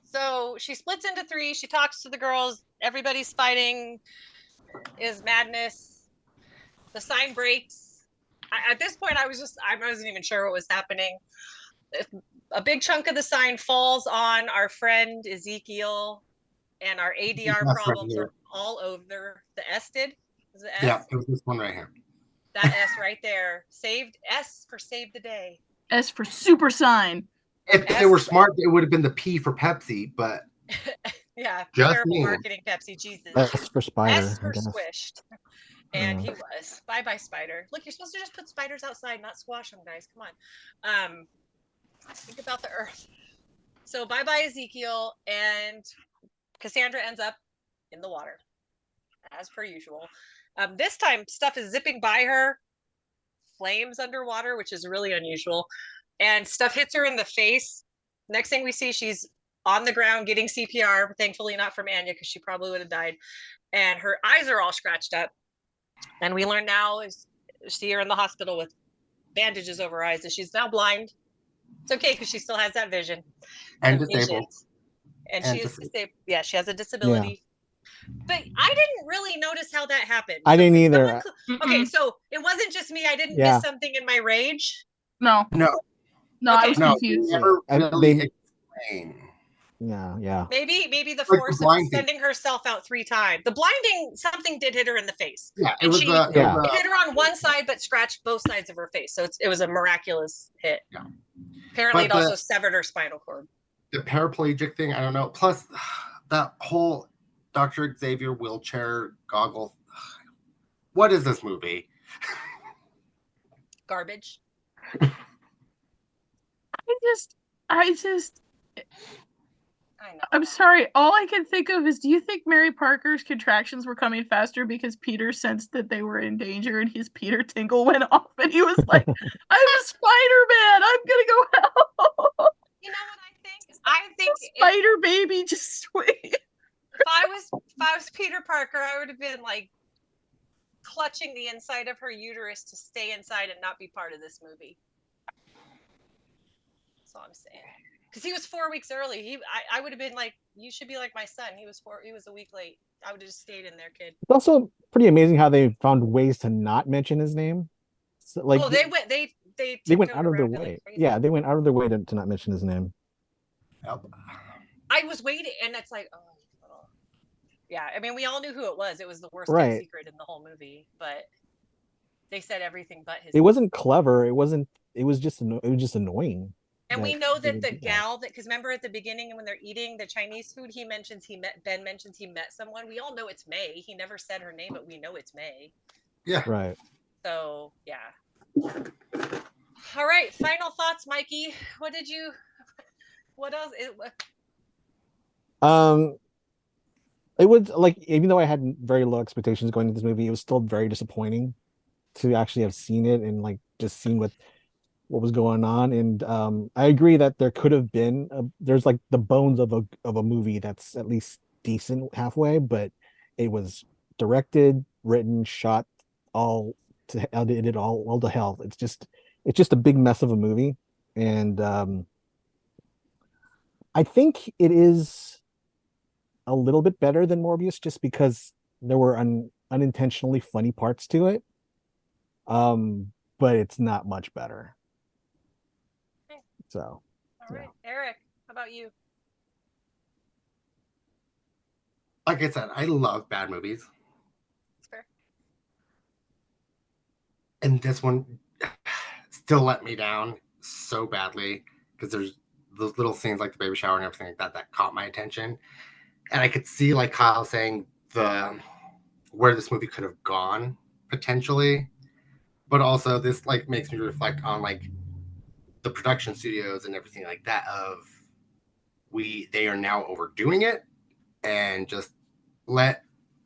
So she splits into 3. She talks to the girls. Everybody's fighting. Is madness. The sign breaks. At this point, I wasn't even sure what was happening. A big chunk of the sign falls on our friend Ezekiel, and our ADR problems are all over. The S did? Was it S? Yeah, it was this one right here. That S right there. Saved S for save the day. S for super sign. If they were smart, it would have been the P for Pepsi, but yeah, just terrible marketing, Pepsi. Jesus. S for spider. S for squished. And he was. Bye-bye, spider. Look, you're supposed to just put spiders outside, not squash them, guys. Come on. Think about the earth. So bye-bye, Ezekiel. And Cassandra ends up in the water, as per usual. This time, stuff is zipping by her, flames underwater, which is really unusual, and stuff hits her in the face. Next thing we see, she's on the ground getting CPR, thankfully not from Anya, because she probably would have died, and her eyes are all scratched up. And we learn now, is see her in the hospital with bandages over her eyes, and she's now blind. It's okay, because she still has that vision. And disabled. And she is disabled. Yeah, she has a disability. But I didn't really notice how that happened. I didn't either. Okay, so it wasn't just me. I didn't miss something in my rage. No, okay. I was confused. Never really explain. Yeah. Maybe the force of sending herself out 3 times. The blinding, something did hit her in the face. Yeah, it hit her on one side, but scratched both sides of her face. So it was a miraculous hit. Yeah. Apparently, it also severed her spinal cord. The paraplegic thing, I don't know. Plus, that whole Dr. Xavier wheelchair goggle. What is this movie? Garbage. I know. I'm sorry. All I can think of is, do you think Mary Parker's contractions were coming faster because Peter sensed that they were in danger and his Peter tingle went off and he was like, I'm a Spider-Man. I'm going to go help. You know what I think? I think Spider baby just sweet. If I was Peter Parker, I would have been like clutching the inside of her uterus to stay inside and not be part of this movie. That's all I'm saying. Because he was 4 weeks early. I would have been like, you should be like my son. He was a week late. I would have just stayed in there, kid. It's also pretty amazing how they found ways to not mention his name. So, like, they went out of their way. Yeah, they went out of their way to not mention his name. Yep. I was waiting, and it's like, oh. Yeah, I mean, we all knew who it was. It was the worst secret in the whole movie, but they said everything but his. It wasn't clever. It was just annoying. And we know that the gal because remember at the beginning when they're eating the Chinese food, Ben mentions he met someone. We all know it's May. He never said her name, but we know it's May. Yeah. Right. So yeah. All right. Final thoughts, Mikey. What else? It was like, even though I had very low expectations going into this movie, it was still very disappointing to actually have seen it and like just seen what was going on. And I agree that there could have been there's like the bones of a movie that's at least decent halfway, but it was directed, written, shot all to hell. It's just a big mess of a movie. And I think it is a little bit better than Morbius just because there were unintentionally funny parts to it. But it's not much better. Okay. So, all right. Eric, how about you? Like I said, I love bad movies. That's fair. And this one still let me down so badly because there's those little scenes like the baby shower and everything like that caught my attention. And I could see, like Kyle saying, where this movie could have gone potentially, but also this like makes me reflect on like the production studios and everything like that. They are now overdoing it and just let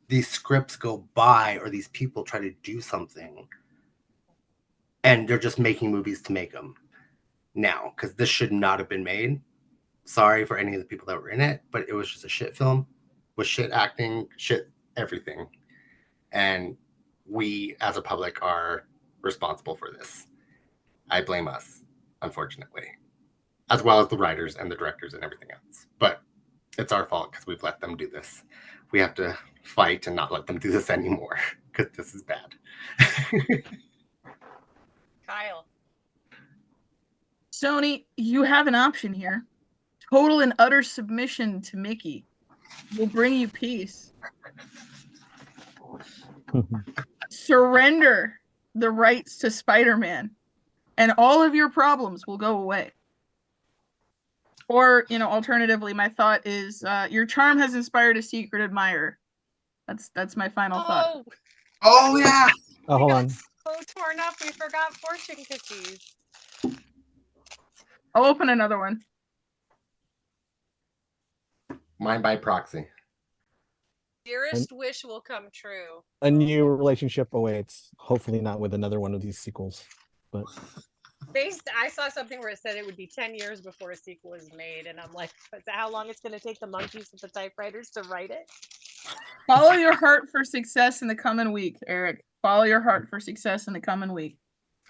these scripts go by or these people try to do something, and they're just making movies to make them now because this should not have been made. Sorry for any of the people that were in it, but it was just a shit film with shit acting, shit everything. And we, as a public, are responsible for this. I blame us, unfortunately, as well as the writers and the directors and everything else. But it's our fault because we've let them do this. We have to fight and not let them do this anymore because this is bad. Kyle. Sony, you have an option here. Total and utter submission to Mickey will bring you peace. Surrender the rights to Spider-Man, and all of your problems will go away. Or, alternatively, my thought is your charm has inspired a secret admirer. That's my final thought. Oh yeah. Oh, hold on. So torn up, we forgot fortune cookies. I'll open another one. Mine by proxy. dearest wish will come true. A new relationship awaits. Hopefully not with another one of these sequels. But I saw something where it said it would be 10 years before a sequel is made, and I'm like, is that how long it's going to take the monkeys with the typewriters to write it? Follow your heart for success in the coming week, Eric. Follow your heart for success in the coming week.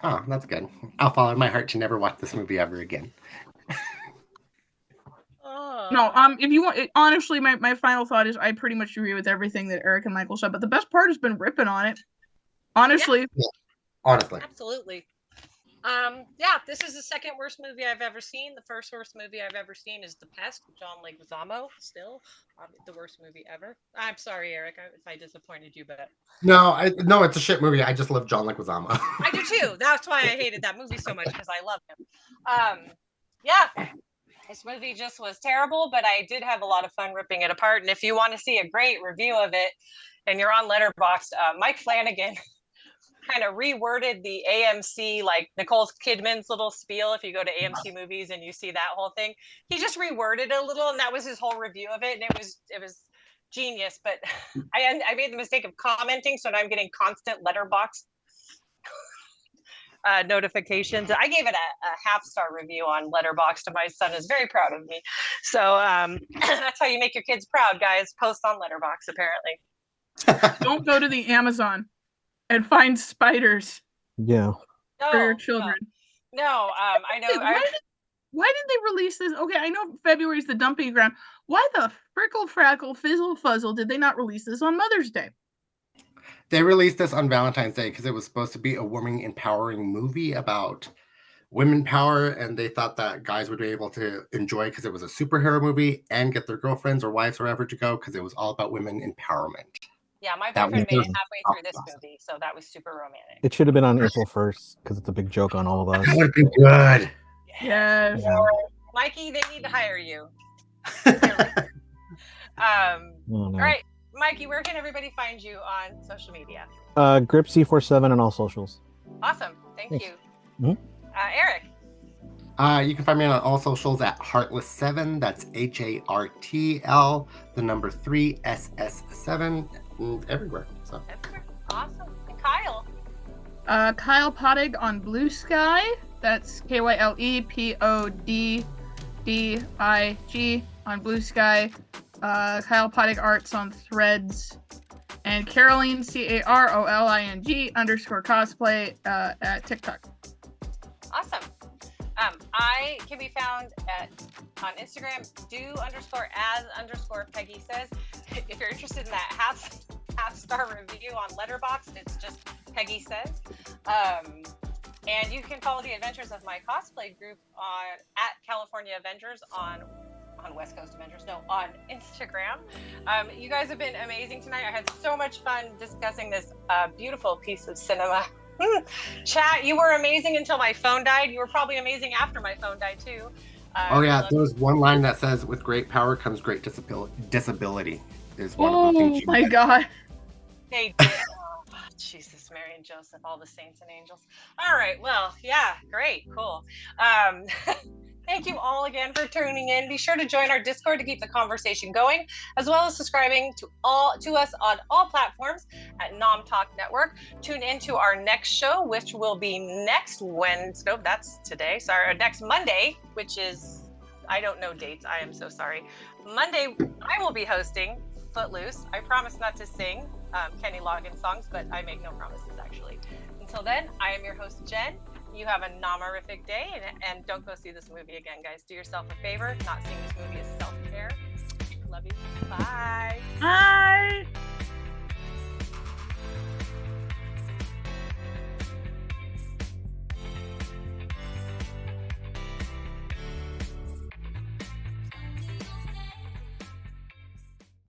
Oh, that's good. I'll follow my heart to never watch this movie ever again. No, if you want, honestly, my final thought is I pretty much agree with everything that Eric and Michael said, but the best part has been ripping on it. Honestly. Yeah. Honestly. Absolutely. This is the second worst movie I've ever seen. The first worst movie I've ever seen is The Pest with John Leguizamo. Still, the worst movie ever. I'm sorry, Eric, if I disappointed you, but no, it's a shit movie. I just love John Leguizamo. I do too. That's why I hated that movie so much, because I love him. This movie just was terrible, but I did have a lot of fun ripping it apart. And if you want to see a great review of it, and you're on Letterboxd, Mike Flanagan kind of reworded the AMC, like Nicole Kidman's little spiel. If you go to AMC Movies and you see that whole thing, he just reworded it a little, and that was his whole review of it. And it was genius. But I made the mistake of commenting, so now I'm getting constant Letterboxd notifications. I gave it a 5-star review on Letterboxd, and my son is very proud of me. So that's how you make your kids proud, guys. Post on Letterboxd, apparently. Don't go to the Amazon and find spiders. Yeah. For your children. No, I know. Why did they release this? Okay, I know February is the dumping ground. Why the frickle frackle fizzle fuzzle did they not release this on Mother's Day? They released this on Valentine's Day because it was supposed to be a woman empowering movie about women power, and they thought that guys would be able to enjoy because it was a superhero movie and get their girlfriends or wives or whatever to go because it was all about women empowerment. Yeah, my boyfriend made it halfway through this movie, so that was super romantic. It should have been on April 1st because it's a big joke on all of us. That would be good. Yes. Yeah. Mikey, they need to hire you. No. All right, Mikey, where can everybody find you on social media? Gripsy47 on all socials. Awesome. Thank Thanks. you. Mm-hmm. Eric? You can find me on all socials at Heartless7. That's HARTL, the number 3 SS7, everywhere. So Everywhere. Awesome. And Kyle? Kyle Poddig on Blue Sky. That's KYLEPODDIG on Blue Sky. Kyle Poddig Arts on Threads. And Caroline CAROLING _cosplay at TikTok. Awesome. I can be found on Instagram, do_as_Peggy says. If you're interested in that half-star review on Letterboxd, it's just Peggy says. And you can follow the adventures of my cosplay group at California Avengers on West Coast Avengers, on Instagram. You guys have been amazing tonight. I had so much fun discussing this beautiful piece of cinema. Chat, you were amazing until my phone died. You were probably amazing after my phone died too. there was one line that says, "With great power comes great disability." Is one of the things. Oh my God! They did. Jesus, Mary and Joseph, all the saints and angels. All right, well, yeah, great, cool. Thank you all again for tuning in. Be sure to join our Discord to keep the conversation going, as well as subscribing to us on all platforms at Nom Talk Network. Tune into our next show, which will be next Wednesday. No, that's today. Sorry, next Monday, which is, I don't know dates. I am so sorry. Monday, I will be hosting Footloose. I promise not to sing Kenny Loggins songs, but I make no promises actually. Until then, I am your host, Jen. You have a nomorific day, and don't go see this movie again, guys. Do yourself a favor. Not seeing this movie is